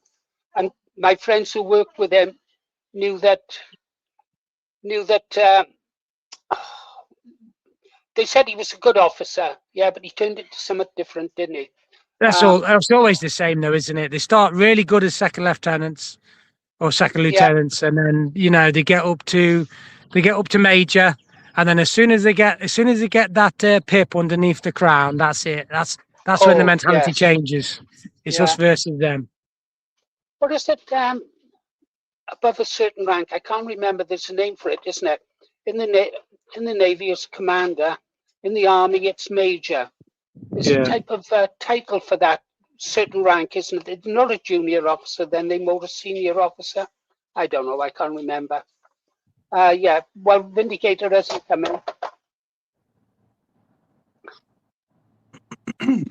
and my friends who worked with him knew that They said he was a good officer, yeah, but he turned into something different, didn't he? That's all. It's always the same, though, isn't it? They start really good as second lieutenants or second lieutenants, and then they get up to major, and then as soon as they get that pip underneath the crown, that's it. That's when the mentality changes. It's us versus them. What is it? Above a certain rank, I can't remember. There's a name for it, isn't it? In the Navy, it's commander. In the Army, it's major. There's a type of title for that certain rank, isn't it? It's not a junior officer, then they're more a senior officer. I don't know. I can't remember. Well, Vindicator hasn't come in.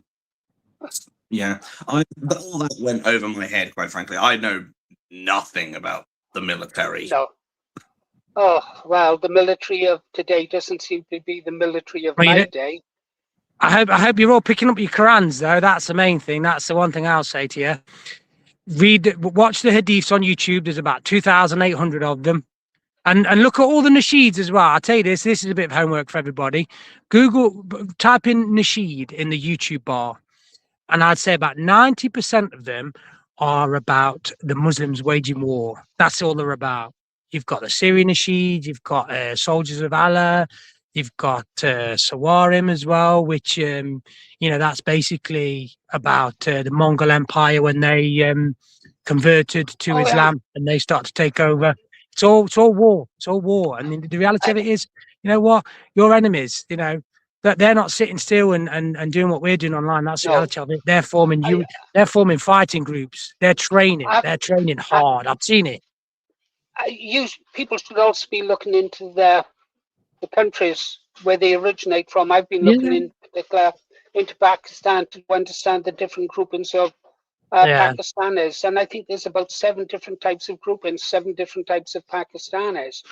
Yeah, all that went over my head, quite frankly. I know nothing about the military. No. Oh, well, the military of today doesn't seem to be the military of my day. I hope you're all picking up your Qurans, though. That's the main thing. That's the one thing I'll say to you. Watch the hadiths on YouTube. There's about 2,800 of them. And look at all the nasheeds as well. I'll tell you this is a bit of homework for everybody. Type in nasheed in the YouTube bar. And I'd say about 90% of them are about the Muslims waging war. That's all they're about. You've got the Syrian nasheed, you've got Soldiers of Allah, you've got Sawarim as well, which, that's basically about the Mongol Empire when they converted to Islam and they start to take over. It's all war. It's all war. And the reality of it is, you know what? Your enemies, that they're not sitting still and doing what we're doing online. That's the reality of it. They're forming fighting groups. They're training. They're training hard. I've seen it. People should also be looking into the countries where they originate from. I've been looking in particular into Pakistan to understand the different groupings of Pakistanis, and I think there's about 7 different types of groupings, 7 different types of Pakistanis.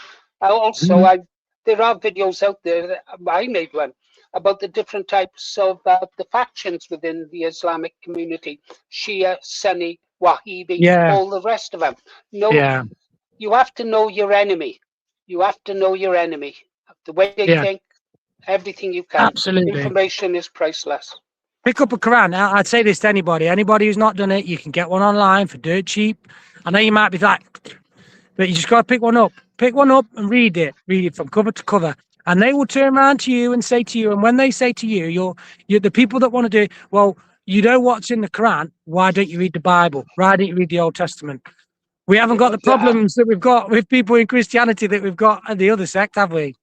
There are videos out there. I made one about the different types of the factions within the Islamic community: Shia, Sunni, Wahhabi, all the rest of them. You have to know your enemy. You have to know your enemy. The way they think, everything you can. Absolutely. Information is priceless. Pick up a Quran. I'd say this to anybody. Anybody who's not done it, you can get one online for dirt cheap. I know you might be like, but you just got to pick one up. Pick one up and read it. Read it from cover to cover. And they will turn around to you and say to you, and when they say to you, you're the people that want to do it, well, you know what's in the Quran. Why don't you read the Bible? Why don't you read the Old Testament? We haven't got the problems that we've got with people in Christianity that we've got in the other sect, have we?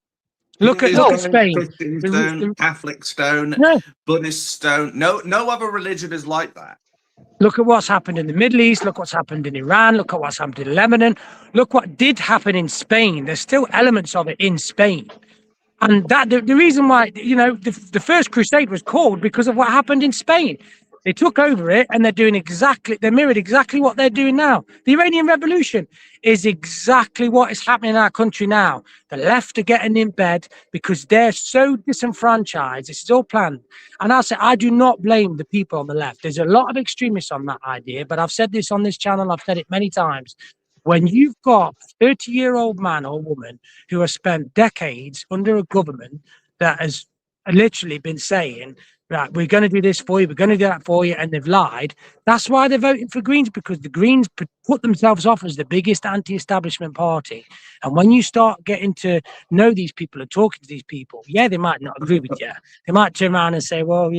Look at Spain. Christian stone, Catholic stone, Buddhist stone. No other religion is like that. Look at what's happened in the Middle East. Look what's happened in Iran. Look at what's happened in Lebanon. Look what did happen in Spain. There's still elements of it in Spain. And that the reason why, the first crusade was called because of what happened in Spain. They took over it and they mirrored exactly what they're doing now. The Iranian Revolution is exactly what is happening in our country now. The left are getting in bed because they're so disenfranchised. This is all planned. And I say, I do not blame the people on the left. There's a lot of extremists on that idea, but I've said this on this channel. I've said it many times. When you've got a 30-year-old man or woman who has spent decades under a government that has literally been saying, right, we're going to do this for you, we're going to do that for you, and they've lied. That's why they're voting for Greens, because the Greens put themselves off as the biggest anti-establishment party. And when you start getting to know these people and talking to these people, they might not agree with you. They might turn around and say, well,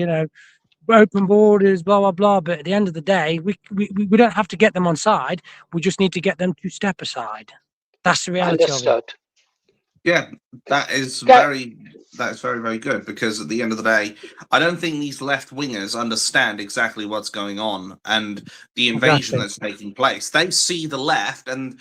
open borders, blah, blah, blah. But at the end of the day, we don't have to get them on side. We just need to get them to step aside. That's the reality of it. Yeah, that is very, very good, because at the end of the day, I don't think these left-wingers understand exactly what's going on and the invasion that's taking place. They see the left, and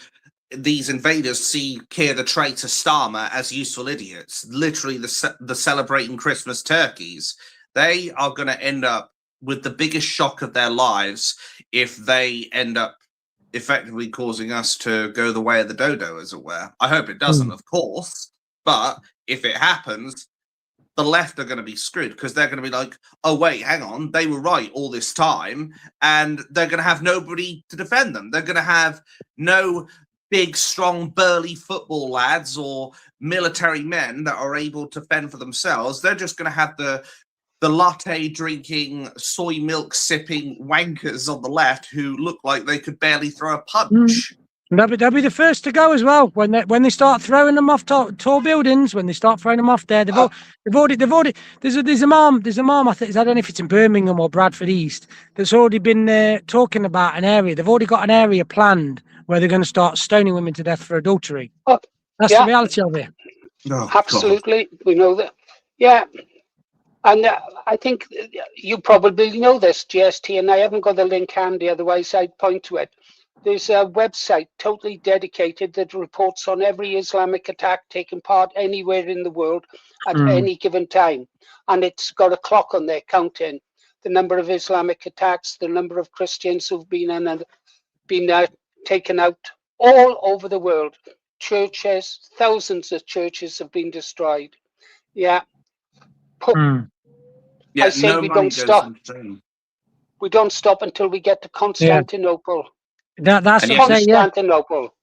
these invaders see Keir the traitor Starmer as useful idiots, literally the celebrating Christmas turkeys. They are going to end up with the biggest shock of their lives if they end up effectively causing us to go the way of the dodo, as it were. I hope it doesn't, of course, but if it happens, the left are going to be screwed, because they're going to be like, oh wait, hang on, they were right all this time, and they're going to have nobody to defend them. They're going to have no big, strong, burly football lads or military men that are able to fend for themselves. They're just going to have the latte drinking, soy milk sipping wankers on the left who look like they could barely throw a punch. They'll be the first to go as well when they start throwing them off tall buildings. When they start throwing them off there, they've already. There's a mom. I think I don't know if it's in Birmingham or Bradford East that's already been talking about an area. They've already got an area planned where they're going to start stoning women to death for adultery. That's the reality of it. Oh, absolutely, God. We know that. Yeah, and I think you probably know this, GST, and I haven't got the link handy. Otherwise, I'd point to it. There's a website totally dedicated that reports on every Islamic attack taking part anywhere in the world at any given time. And it's got a clock on there counting the number of Islamic attacks, the number of Christians who've been taken out all over the world. Churches, thousands of churches have been destroyed. Yeah. Yeah, I say we don't stop. We don't stop until we get to Constantinople. That's Constantinople.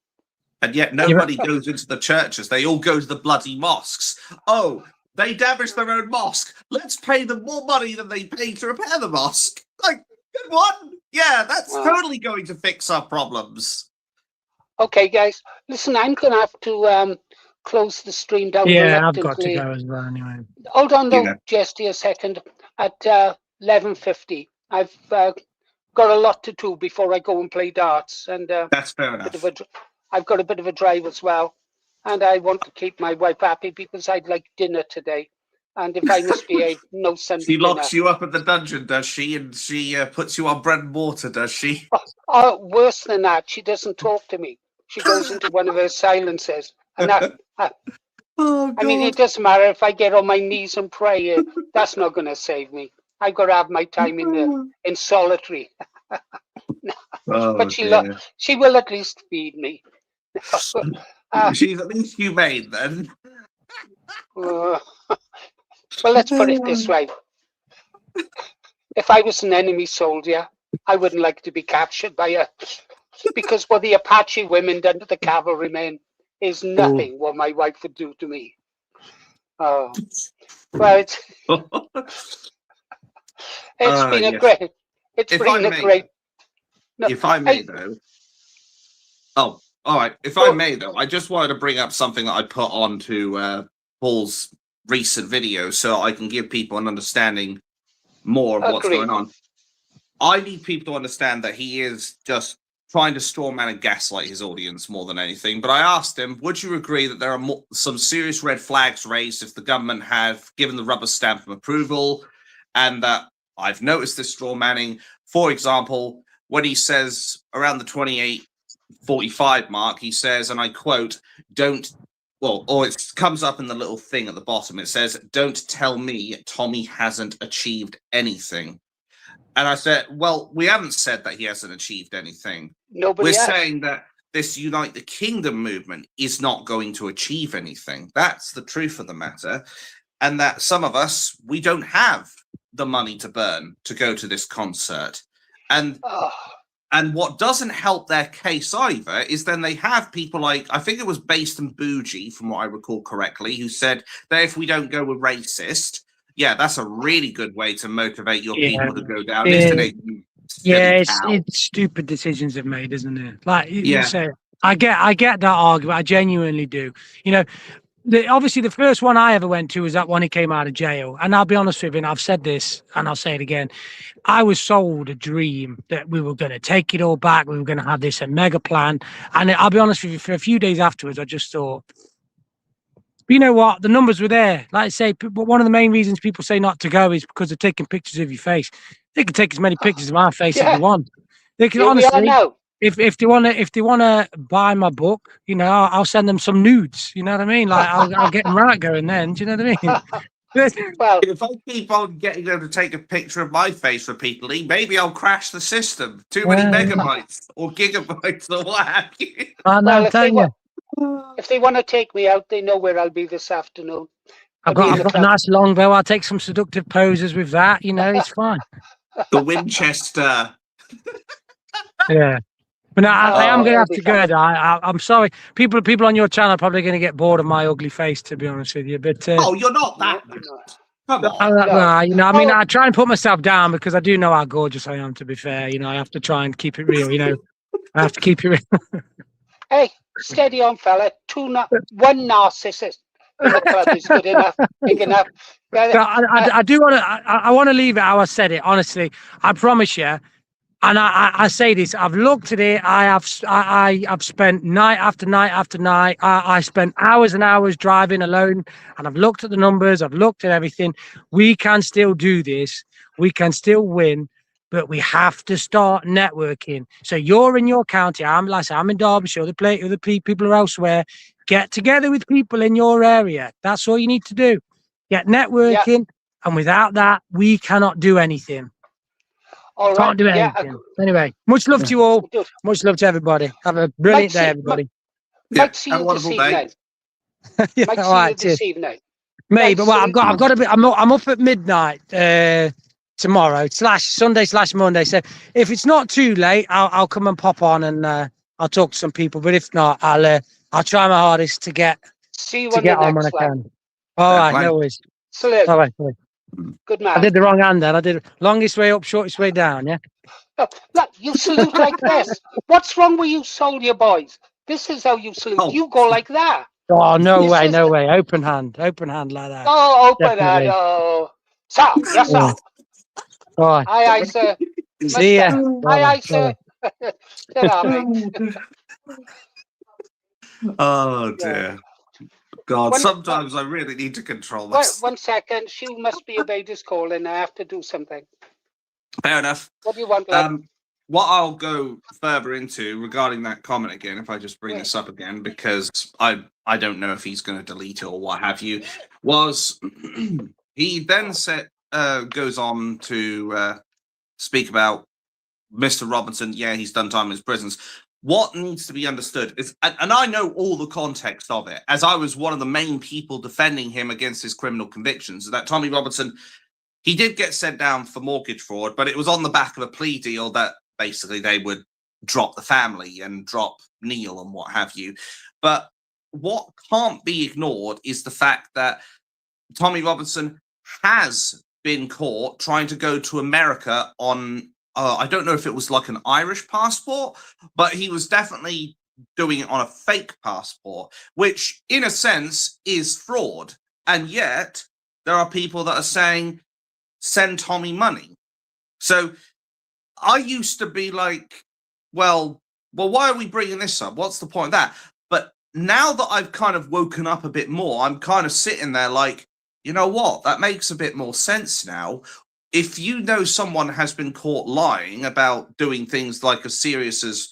And yet nobody goes into the churches. They all go to the bloody mosques. Oh, they damaged their own mosque. Let's pay them more money than they pay to repair the mosque. Like, good one. Yeah, that's totally going to fix our problems. Okay, guys. Listen, I'm going to have to close the stream down. Yeah, I've got to go as well anyway. Hold on, though, just a second. At 11:50, I've got a lot to do before I go and play darts, and that's fair enough. I've got a bit of a drive as well, and I want to keep my wife happy because I'd like dinner today, and if I misbehave, no Sunday She locks dinner. you up in the dungeon, does she? And she puts you on bread and water, does she? Oh, worse than that, she doesn't talk to me. She goes into one of her silences, and that. I mean, it doesn't matter if I get on my knees and pray. That's not going to save me. I've got to have my time in solitary. But she will at least feed me. She's at least humane then. Well, let's put it this way. If I was an enemy soldier, I wouldn't like to be captured by her, because what the Apache women done to the cavalrymen is nothing what my wife would do to me. Oh, but it's been a great. It's been a great. No, if I may, though. Oh, all right. If I may, though, I just wanted to bring up something that I put onto Paul's recent video so I can give people an understanding more of what's going on. I need people to understand that he is just trying to strawman and gaslight his audience more than anything. But I asked him, would you agree that there are some serious red flags raised if the government have given the rubber stamp of approval, and that I've noticed this strawmanning? For example, when he says around the 28:45 mark, he says, and I quote, or it comes up in the little thing at the bottom. It says, "Don't tell me Tommy hasn't achieved anything." And I said, well, we haven't said that he hasn't achieved anything. We're saying that this Unite the Kingdom movement is not going to achieve anything. That's the truth of the matter. And that some of us, we don't have the money to burn to go to this concert. And what doesn't help their case either is then they have people like, I think it was Based and Bougie, from what I recall correctly, who said that if we don't go with racist, yeah, that's a really good way to motivate your people to go down, isn't it? Yeah, it's stupid decisions they've made, isn't it? Like you say, I get that argument. I genuinely do. You know, obviously the first one I ever went to was that when he came out of jail. And I'll be honest with you, and I've said this and I'll say it again. I was sold a dream that we were going to take it all back. We were going to have this mega plan. And I'll be honest with you, for a few days afterwards, I just thought, you know what? The numbers were there. Like I say, one of the main reasons people say not to go is because they're taking pictures of your face. They can take as many pictures of my face as they want. They can honestly, if they want to buy my book, you know, I'll send them some nudes. You know what I mean? Like I'll get them right going then. Do you know what I mean? Well, if I keep on getting them to take a picture of my face repeatedly, maybe I'll crash the system. Too many megabytes or gigabytes or what have you. I'm telling you. If they want to take me out, they know where I'll be this afternoon. I've got a nice longbow. I'll take some seductive poses with that. You know, it's fine. The Winchester. Yeah. But no, I am going to have to go. fine. I'm sorry. People on your channel are probably going to get bored of my ugly face, to be honest with you. But Oh, you're not that. No. Come on. you know, I mean, I try and put myself down because I do know how gorgeous I am. To be fair, you know, I have to try and keep it real. You know, I have to keep it real. Hey, steady on, fella. One narcissist in the club is good enough, big enough. I do want to. I want to leave it how I said it. Honestly, I promise you. And I say this. I've looked at it. I've spent night after night after night. I spent hours and hours driving alone, and I've looked at the numbers. I've looked at everything. We can still do this. We can still win, but we have to start networking. So you're in your county. I'm in Derbyshire. The people are elsewhere. Get together with people in your area. That's all you need to do. Get networking, and without that, we cannot do anything. All right. Can't do anything. Anyway, much love to you all. Much love to everybody. Have a brilliant day, everybody. Might see you this evening. Might see you this evening. Maybe. Well, I've got a bit. I'm up at midnight tomorrow /Sunday/Monday. So if it's not too late, I'll come and pop on and I'll talk to some people. But if not, I'll try my hardest to get on when I can. All right, no worries. Salute. All right. Good man. I did the wrong hand then. I did longest way up, shortest way down, yeah? Look, you salute like this. What's wrong with you soldier boys? This is how you salute. Oh. You go like that. Oh, no way. Open hand like that. Oh, open hand. Oh. Sir, yes, sir. All right. Aye, sir. See ya. Aye, sir. Oh, dear. God, sometimes I really need to control myself. 1 second. She must be obeyed his call and I have to do something. Fair enough. What do you want, lad? What I'll go further into regarding that comment again, if I just bring this up again, because I don't know if he's going to delete it or what have you, was he then goes on to speak about Mr. Robinson. Yeah, he's done time in his prisons. What needs to be understood is, and I know all the context of it, as I was one of the main people defending him against his criminal convictions, that Tommy Robinson, he did get sent down for mortgage fraud, but it was on the back of a plea deal that basically they would drop the family and drop Neil and what have you. But what can't be ignored is the fact that Tommy Robinson has been caught trying to go to America on I don't know if it was like an Irish passport, but he was definitely doing it on a fake passport, which in a sense is fraud. And yet there are people that are saying, send Tommy money. So I used to be like, well, why are we bringing this up? What's the point of that? But now that I've kind of woken up a bit more, I'm kind of sitting there like, you know what? That makes a bit more sense now. If you know someone has been caught lying about doing things like as serious as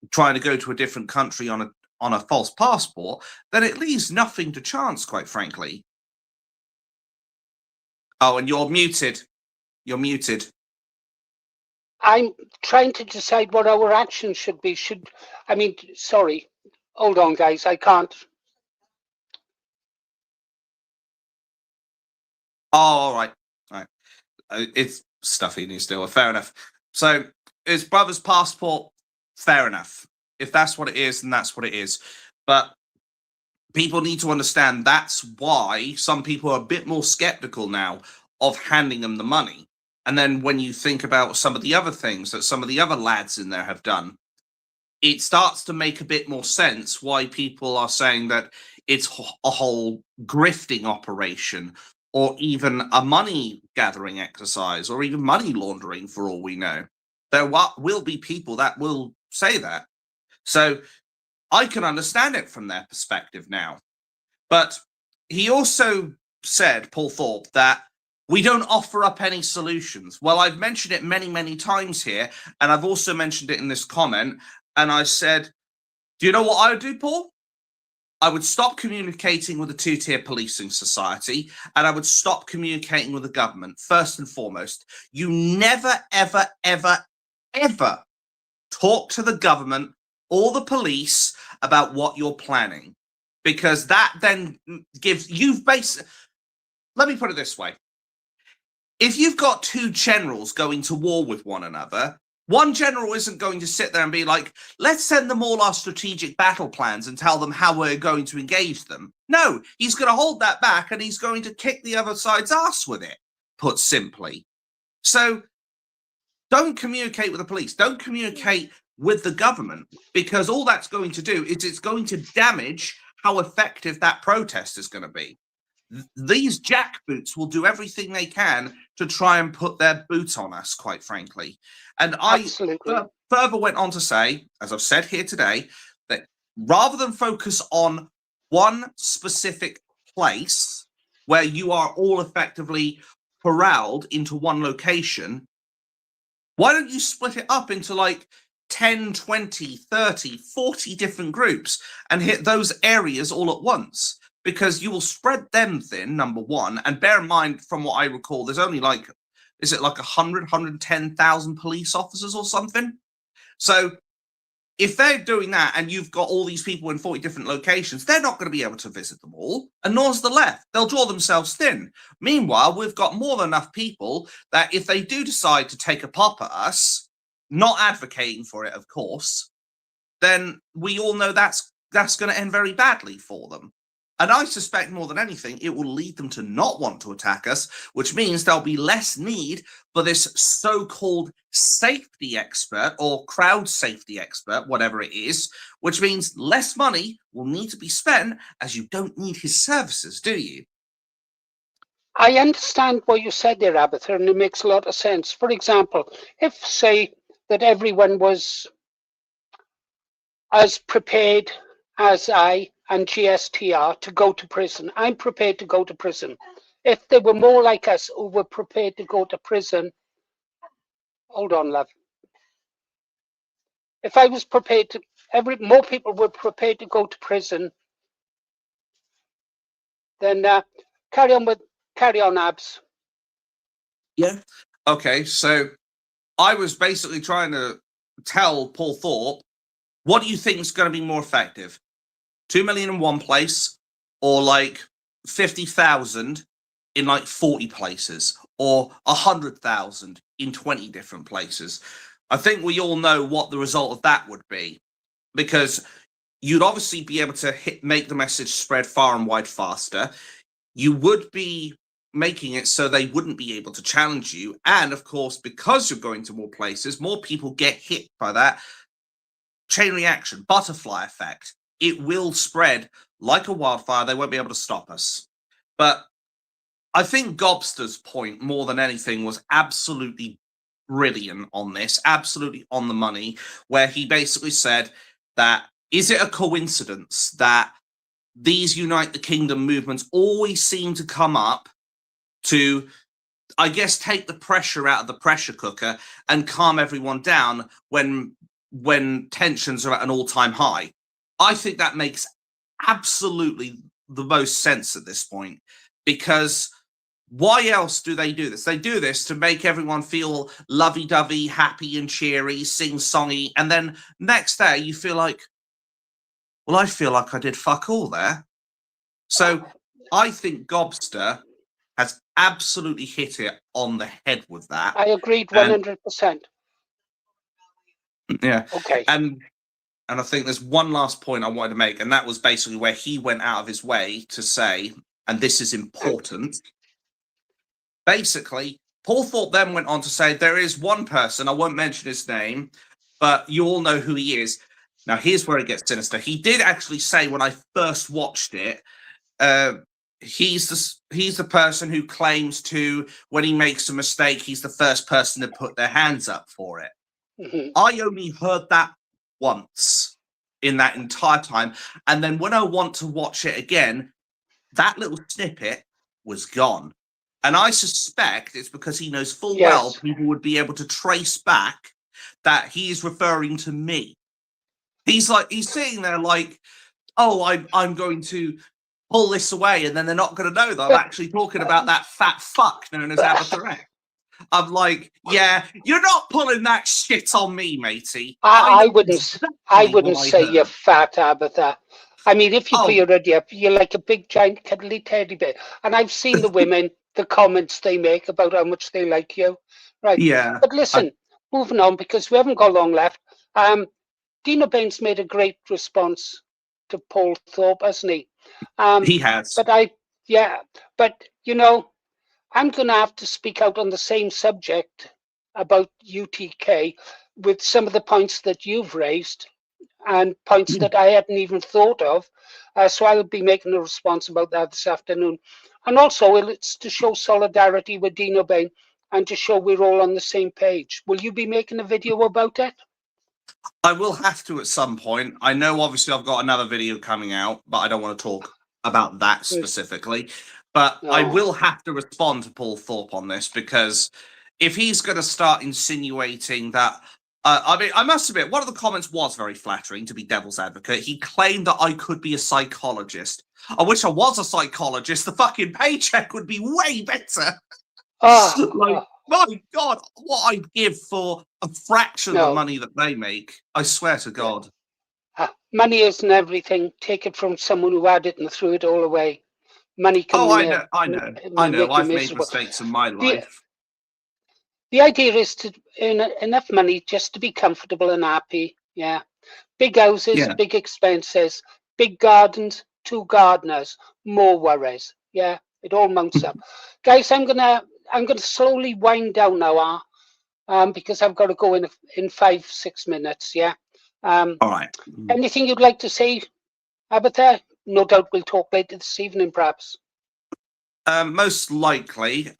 trying to go to a different country on a false passport, then it leaves nothing to chance, quite frankly. Oh, and you're muted. You're muted. I'm trying to decide what our action should be. Sorry. Hold on, guys. I can't. Oh, all right. It's stuffy news still. Fair enough. So his brother's passport, fair enough. If that's what it is, then that's what it is. But people need to understand that's why some people are a bit more skeptical now of handing them the money. And then when you think about some of the other things that some of the other lads in there have done, it starts to make a bit more sense why people are saying that it's a whole grifting operation, or even a money gathering exercise, or even money laundering, for all we know. There will be people that will say that. So I can understand it from their perspective now. But he also said, Paul Thorpe, that we don't offer up any solutions. Well, I've mentioned it many, many times here, and I've also mentioned it in this comment, and I said, do you know what I would do, Paul? I would stop communicating with the two-tier policing society, and I would stop communicating with the government, first and foremost. You never, ever, ever, ever talk to the government or the police about what you're planning, because that then gives let me put it this way. If you've got two generals going to war with one another, One general isn't going to sit there and be like, let's send them all our strategic battle plans and tell them how we're going to engage them. No, he's going to hold that back and he's going to kick the other side's ass with it, put simply. So don't communicate with the police. Don't communicate with the government, because all that's going to do is it's going to damage how effective that protest is going to be. These jackboots will do everything they can to try and put their boot on us, quite frankly. And Absolutely. I further went on to say, as I've said here today, that rather than focus on one specific place where you are all effectively corralled into one location, why don't you split it up into like 10, 20, 30, 40 different groups and hit those areas all at once? Because you will spread them thin, number one. And bear in mind, from what I recall, there's only like, is it like 110,000 police officers or something? So if they're doing that and you've got all these people in 40 different locations, they're not going to be able to visit them all. And nor's the left. They'll draw themselves thin. Meanwhile, we've got more than enough people that if they do decide to take a pop at us, not advocating for it, of course, then we all know that's going to end very badly for them. And I suspect more than anything, it will lead them to not want to attack us, which means there'll be less need for this so-called safety expert or crowd safety expert, whatever it is, which means less money will need to be spent, as you don't need his services, do you? I understand what you said there, Abatha, and it makes a lot of sense. For example, if, say, that everyone was as prepared as I and GSTR to go to prison. I'm prepared to go to prison. If they were more like us who were prepared to go to prison, hold on, love. If I was prepared to, more people were prepared to go to prison, then carry on, Abs. Yeah. Okay, so I was basically trying to tell Paul Thorpe, what do you think is going to be more effective? 2 million in one place, or like 50,000 in like 40 places, or 100,000 in 20 different places? I think we all know what the result of that would be, because you'd obviously be able to make the message spread far and wide faster. You would be making it so they wouldn't be able to challenge you. And of course, because you're going to more places, more people get hit by that chain reaction, butterfly effect. It will spread like a wildfire. They won't be able to stop us. But I think Gobster's point, more than anything, was absolutely brilliant on this, absolutely on the money, where he basically said that, is it a coincidence that these Unite the Kingdom movements always seem to come up to, I guess, take the pressure out of the pressure cooker and calm everyone down when tensions are at an all-time high? I think that makes absolutely the most sense at this point, because why else do they do this? They do this to make everyone feel lovey-dovey, happy and cheery, sing-songy, and then next day you feel like, well, I feel like I did fuck all there. So I think Gobster has absolutely hit it on the head with that. I agreed 100%. Yeah. Okay. And I think there's one last point I wanted to make, and that was basically where he went out of his way to say, and this is important, basically, Paul Thorpe then went on to say, there is one person, I won't mention his name, but you all know who he is. Now, here's where it gets sinister. He did actually say, when I first watched it, he's the person who claims to, when he makes a mistake, he's the first person to put their hands up for it. Mm-hmm. I only heard that once in that entire time, and then when I want to watch it again, that little snippet was gone. And I suspect it's because he knows full well people would be able to trace back that he is referring to me. He's sitting there like, oh, I'm going to pull this away, and then they're not going to know that I'm actually talking about that fat fuck known as Abatha. I'm like, yeah, you're not pulling that shit on me, matey. I wouldn't say you're fat, Abatha. I mean, if you clear it up, you're like a big giant cuddly teddy bear. And I've seen the women, the comments they make about how much they like you. Right. Yeah. But listen, moving on, because we haven't got long left. DinoBane's made a great response to Paul Thorpe, hasn't he? He has. But you know, I'm going to have to speak out on the same subject about UTK with some of the points that you've raised and points that I hadn't even thought of. So I'll be making a response about that this afternoon. And also, it's to show solidarity with DinoBane and to show we're all on the same page. Will you be making a video about it? I will have to at some point. I know obviously I've got another video coming out, but I don't want to talk about that specifically. But I will have to respond to Paul Thorpe on this, because if he's going to start insinuating that, I mean, I must admit, one of the comments was very flattering, to be devil's advocate. He claimed that I could be a psychologist. I wish I was a psychologist. The fucking paycheck would be way better. My God, what I'd give for a fraction of the money that they make. I swear to God. Money isn't everything. Take it from someone who had it and threw it all away. Money can I know. I've made mistakes in my life. The idea is to earn enough money just to be comfortable and happy. Yeah. Big houses, big expenses, big gardens, 2 gardeners, more worries. Yeah. It all mounts up. Guys, I'm gonna slowly wind down now, because I've got to go in 5-6 minutes. Yeah. All right. Anything you'd like to say, Abatha? No doubt we'll talk later this evening, perhaps. Most likely.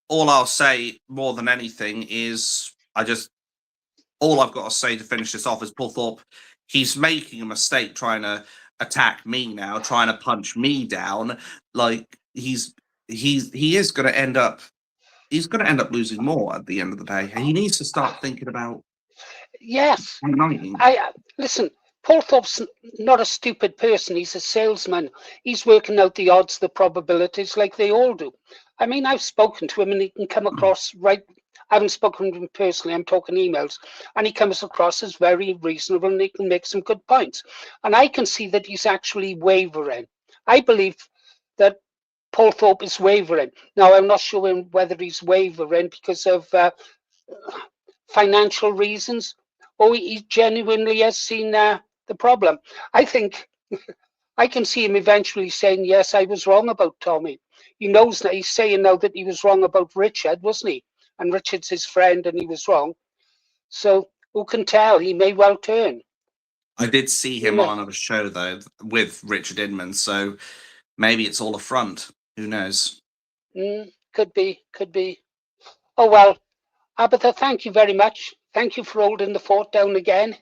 All I'll say more than anything is all I've got to say to finish this off is Paul Thorpe, he's making a mistake trying to attack me now, trying to punch me down. Like he is going to end up losing more at the end of the day. He needs to start thinking about uniting. Listen, Paul Thorpe's not a stupid person. He's a salesman. He's working out the odds, the probabilities, like they all do. I mean, I've spoken to him and he can come across right. I haven't spoken to him personally. I'm talking emails, and he comes across as very reasonable and he can make some good points. And I can see that he's actually wavering. I believe that Paul Thorpe is wavering. Now, I'm not sure whether he's wavering because of financial reasons or he genuinely has seen the problem. I think I can see him eventually saying, yes, I was wrong about Tommy. He knows that he's saying now that he was wrong about Richard, wasn't he? And Richard's his friend and he was wrong. So who can tell? He may well turn. I did see him on another show, though, with Richard Inman. So maybe it's all a front. Who knows? Could be. Oh, well, Abatha, thank you very much. Thank you for holding the fort down again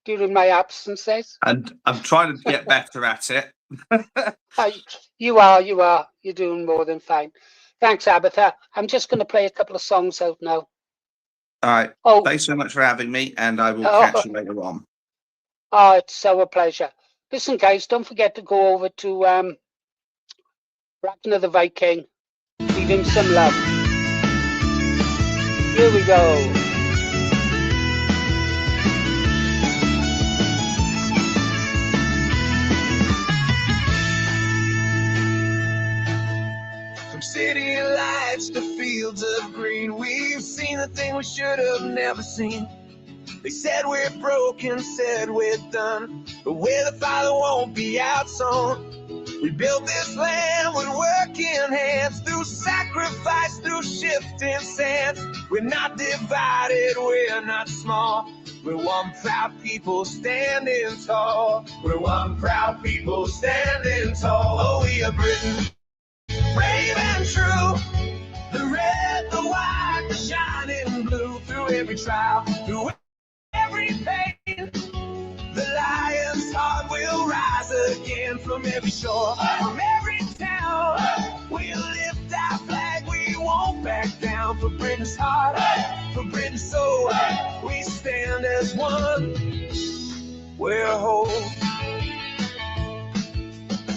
during my absences. And I'm trying to get better at it. You are. You're doing more than fine. Thanks, Abatha. I'm just going to play a couple of songs out now. All right. Oh, thanks so much for having me, and I will catch you later on. Oh, it's so a pleasure. Listen, guys, don't forget to go over to Ragnar the Viking. Leave him some love. Here we go. From city lights to fields of green, we've seen the thing we should have never seen. They said we're broken, said we're done, but where the Father won't be outsown. We built this land with working hands, through sacrifice, through shifting sands. We're not divided, we're not small. We're one proud people standing tall. We're one proud people standing tall. Oh, we are Britain, brave and true. The red, the white, the shining blue. Through every trial, through every pain, the lion's heart will rise again. From every shore, from every town, we'll lift our flag, we won't back down. For Britain's heart, for Britain's soul, we stand as one, we're whole.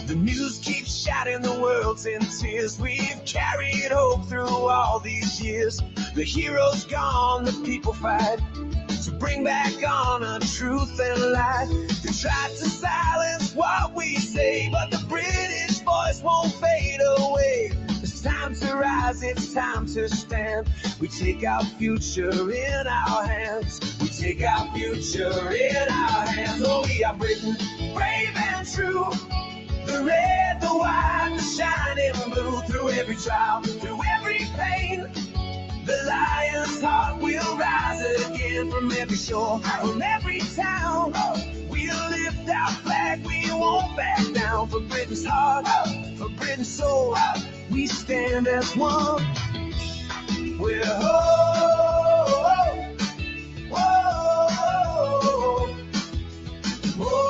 The news keeps shouting, the world's in tears. We've carried hope through all these years. The hero's gone, the people fight to bring back honor, truth, and light. They tried to silence what we say, but the British voice won't fade away. It's time time to rise, it's time to stand. We take our future in our hands. We take our future in our hands. Oh, we are Britain, brave and true. The red, the white, the shining blue. Through every trial, through every pain, the lion's heart will rise again. From every shore, from every town, we'll lift our flag, we won't back down. For Britain's heart, for Britain's soul, we stand as one. We're whoa, whoa, whoa.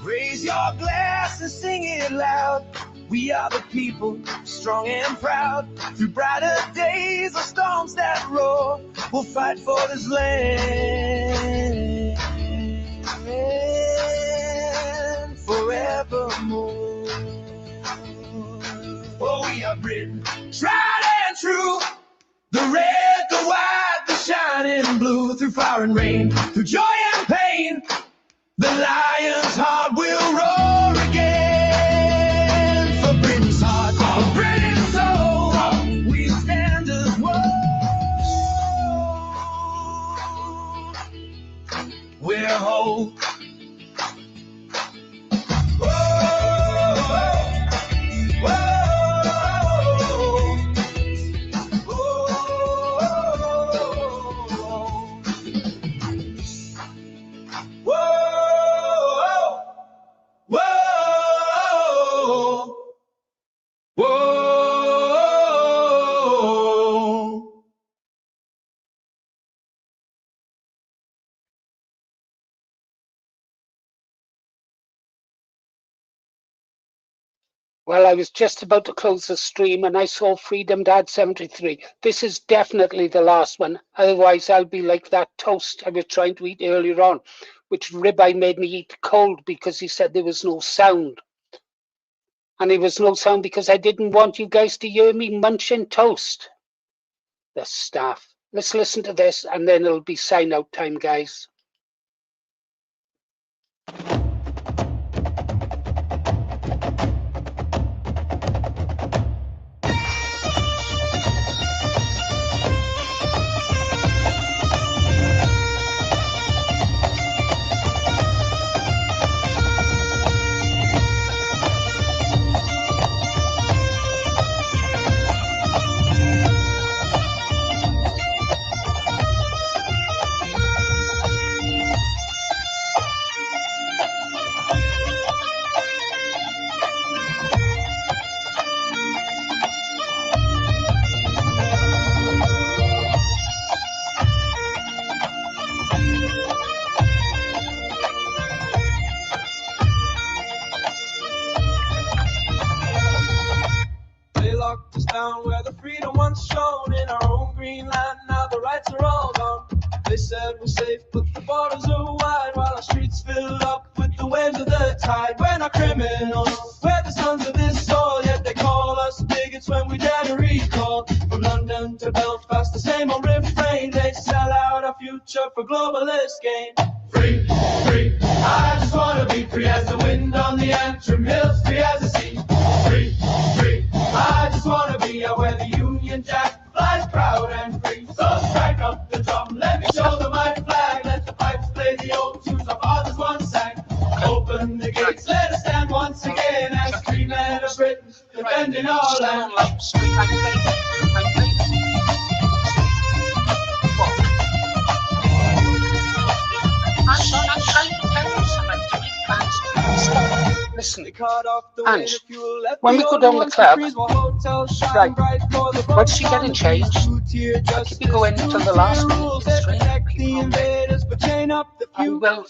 Raise your glass and sing it loud. We are the people, strong and proud. Through brighter days or storms that roar, we'll fight for this land forevermore. Oh, we are Britain, tried and true. The red, the white, the shining blue. Through fire and rain, through joy and pain, the lion's heart will roar again. For Britain's heart, for Britain's soul, we stand as one. We're whole. Well, I was just about to close the stream and I saw Freedom Dad 73. This is definitely the last one. Otherwise, I'll be like that toast I was trying to eat earlier on, which ribeye made me eat cold because he said there was no sound. And there was no sound because I didn't want you guys to hear me munching toast. The stuff. Let's listen to this and then it'll be sign out time, guys. Down where the freedom once shone in our own green land, now the rights are all gone. They said we're safe, but the borders are wide, while our streets fill up with the waves of the tide. We're not criminals, we're the sons of this soil, yet they call us bigots when we dare to recall. From London to Belfast, the same old refrain, they sell out our future for globalist gain. Free, free, I just wanna be free as the wind on the Antrim Hills, free as the sea. Free, free, I just wanna be where the Union Jack flies proud and free. So strike up the drum, let me show them my flag. Let the pipes play the old tunes our fathers once sang. Open the gates, let us stand once again as free men of Britain, defending our land. Listen, and when we go down the club, right, once you get it changed, I'll keep you going until the last minute. I will.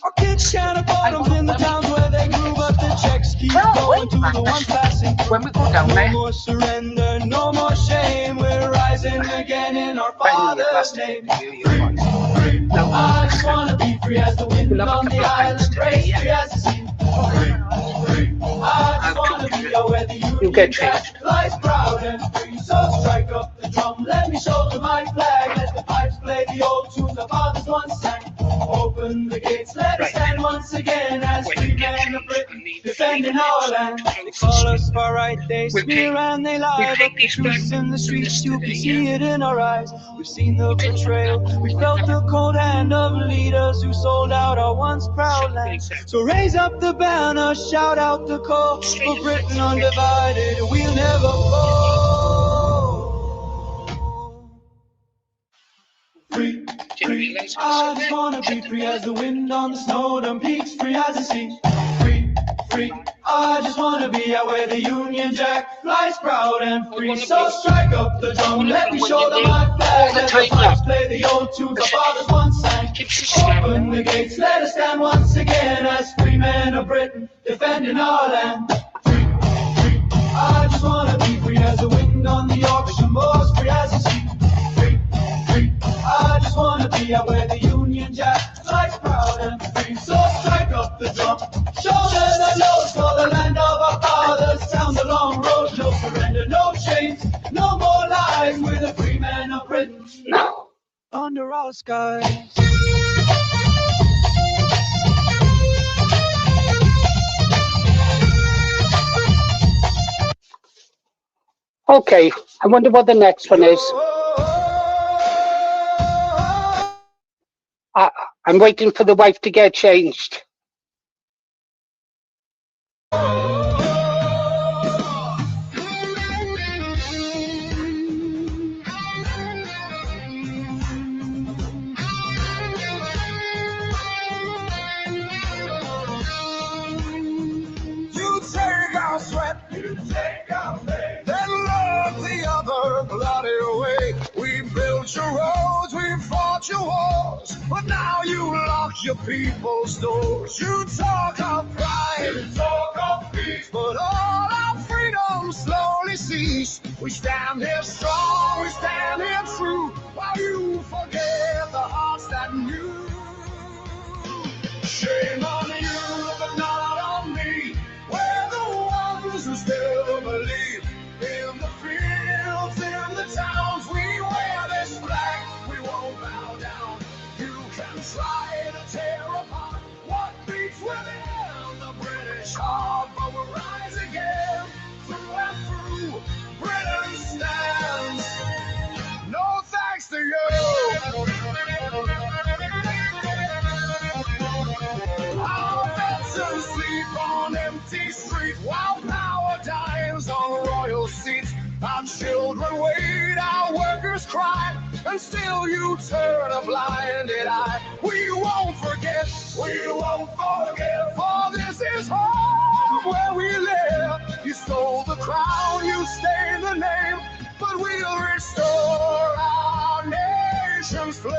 When we go down there, no more surrender, no more shame. We're rising again in our Father's name. I just wanna be free as the wind on the island, free as the sea. I just wanna be where the Union Jack lies proud and free. So strike up the drum, let me shoulder my flag. Let the pipes play the old tunes our fathers once sang. Open the gates, let us stand once again as free men of Britain, defending defending our land. They call us far right, they smear and they lie, but the truth's in the streets, you can see it in our eyes. We've seen the betrayal, we felt the cold hand of leaders who sold out our once proud land. So raise up the banner, shout out the call, for Britain undivided, we'll never fall. Free, free, I just wanna be free as the wind on the snow-dome peaks, free as the sea. Free, free, I just wanna be out where the Union Jack flies proud and free. So strike up the drum, let me show them my flag. Let the pipes play the old tunes our fathers once sang. Open the gates, let us stand once again as free men of Britain, defending our land. Free, free, I just wanna be free as the wind on the Yorkshire moors, free as the sea. Free, free, I just wanna be out where the Union Jack flies proud and free. So strike up the drum, shoulder the notes for the land of our fathers. Down the long road, no surrender, no chains, no more lies. We're the free men of Britain, under our skies. Okay, I wonder what the next one is. I'm waiting for the wife to get changed. You take our sweat, you take our pain, then love the other bloody way. We built your roads, we fought your wars, but now you lock your people's doors. You talk of pride, you talk of peace, but all our freedom slowly cease. We stand here strong, we stand here true, while you forget the hearts that knew. Shame on you, but not on me. We're the ones who still believe. In the fields, in the towns, we wear this flag, we won't bow down. You can try to tear apart what beats within the British heart, but we'll rise again, through and through, Britain stands. No thanks to you. Our veterans sleep on empty streets while power dies on royal seats. Our children wait, our workers cry, and still you turn a blinded eye. We won't forget, for this is home where we live. You stole the crown, you stained the name, but we'll restore our nation's flame.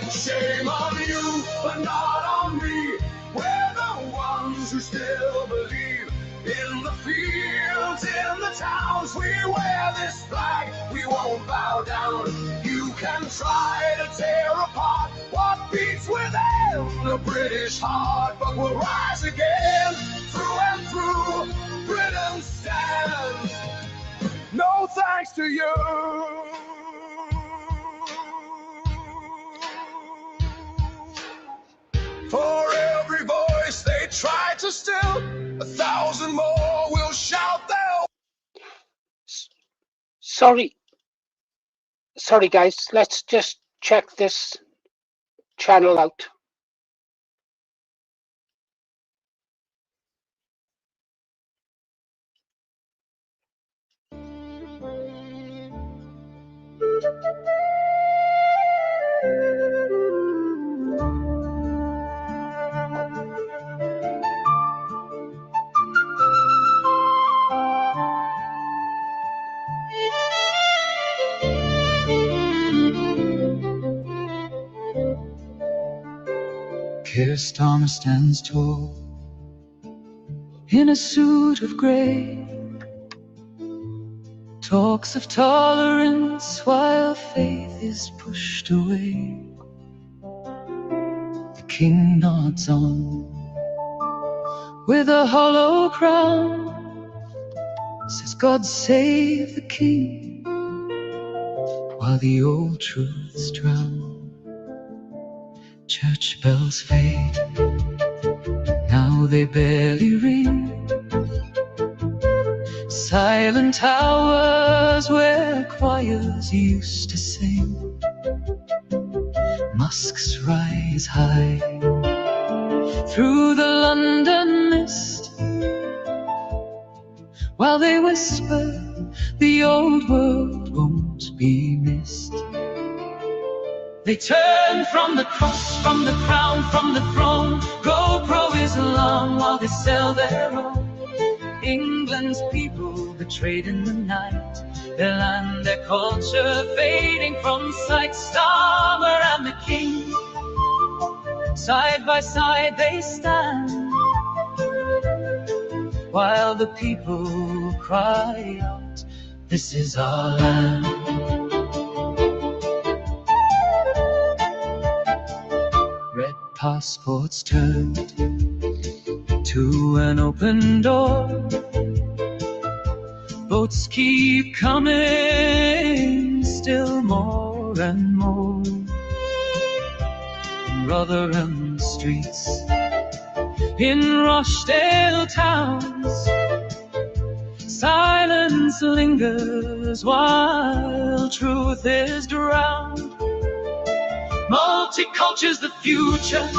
Shame on you, but not on me. We're the ones who still believe. In the fields, in the towns, we wear this flag, we won't bow down. You can try to tear apart what beats within the British heart, but we'll rise again, through and through, Britain stands. No thanks to you. For every voice they try to still, 1,000 more will shout their... Sorry guys, let's just check this channel out. Keir Starmer stands tall in a suit of grey, talks of tolerance while faith is pushed away. The king nods on with a hollow crown, says God save the king, while the old truths drown. Church bells fade, now they barely ring. Silent hours where choirs used to sing. Musks rise high through the London mist, while they whisper the old world won't be missed. They turn from the cross, from the crown, from the throne. GoPro is along while they sell their own. England's people betrayed in the night, their land, their culture fading from sight. Starmer and the king, side by side they stand, while the people cry out, this is our land. Red passports turned to an open door. Boats keep coming, still more and more. Rotherham streets, in Rochdale towns, silence lingers while truth is drowned. Multiculture's the future,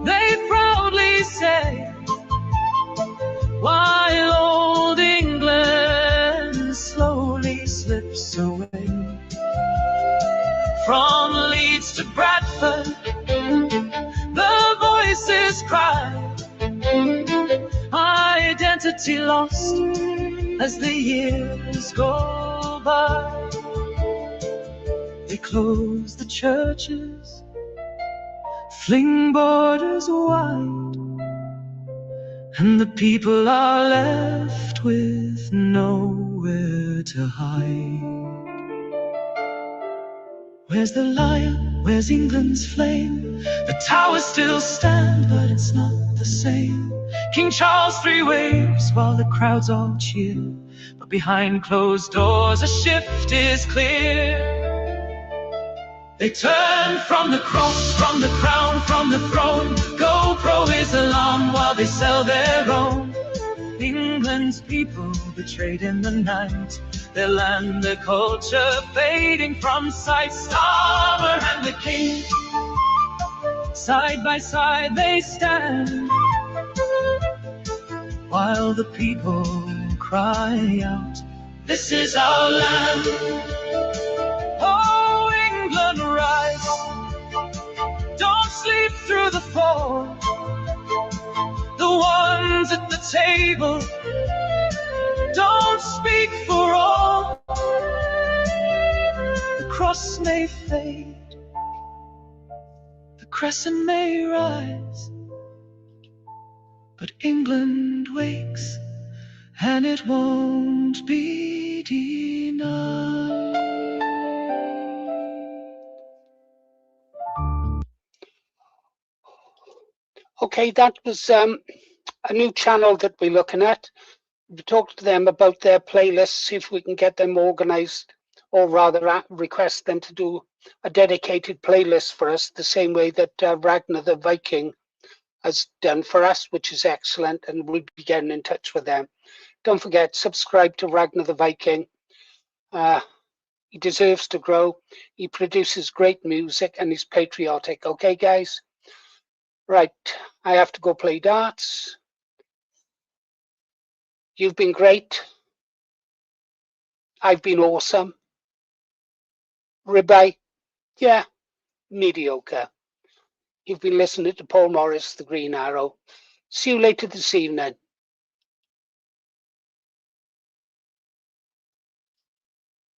they proudly say, while old England slowly slips away. From Leeds to Bradford, the voices cry, identity lost as the years go by. They close the churches, fling borders wide, and the people are left with nowhere to hide. Where's the lion? Where's England's flame? The towers still stand, but it's not the same. King Charles III waves while the crowds all cheer, but behind closed doors a shift is clear. They turn from the cross, from the crown, from the throne. GoPro is along while they sell their own. England's people betrayed in the night, their land, their culture fading from sight. Starmer and the king, side by side they stand, while the people cry out, this is our land. Oh, England, rise, don't sleep through the fall. The ones at the table don't speak for all. The cross may fade, the crescent may rise, but England wakes and it won't be denied. Okay, that was a new channel that we're looking at. We talked to them about their playlists, see if we can get them organized, or rather request them to do a dedicated playlist for us, the same way that Ragnar the Viking has done for us, which is excellent, and we'll be getting in touch with them. Don't forget, subscribe to Ragnar the Viking. He deserves to grow. He produces great music and he's patriotic. Okay, guys? Right, I have to go play darts. You've been great. I've been awesome. Ribeye, yeah, mediocre. You've been listening to Paul Morris, The Green Arrow. See you later this evening.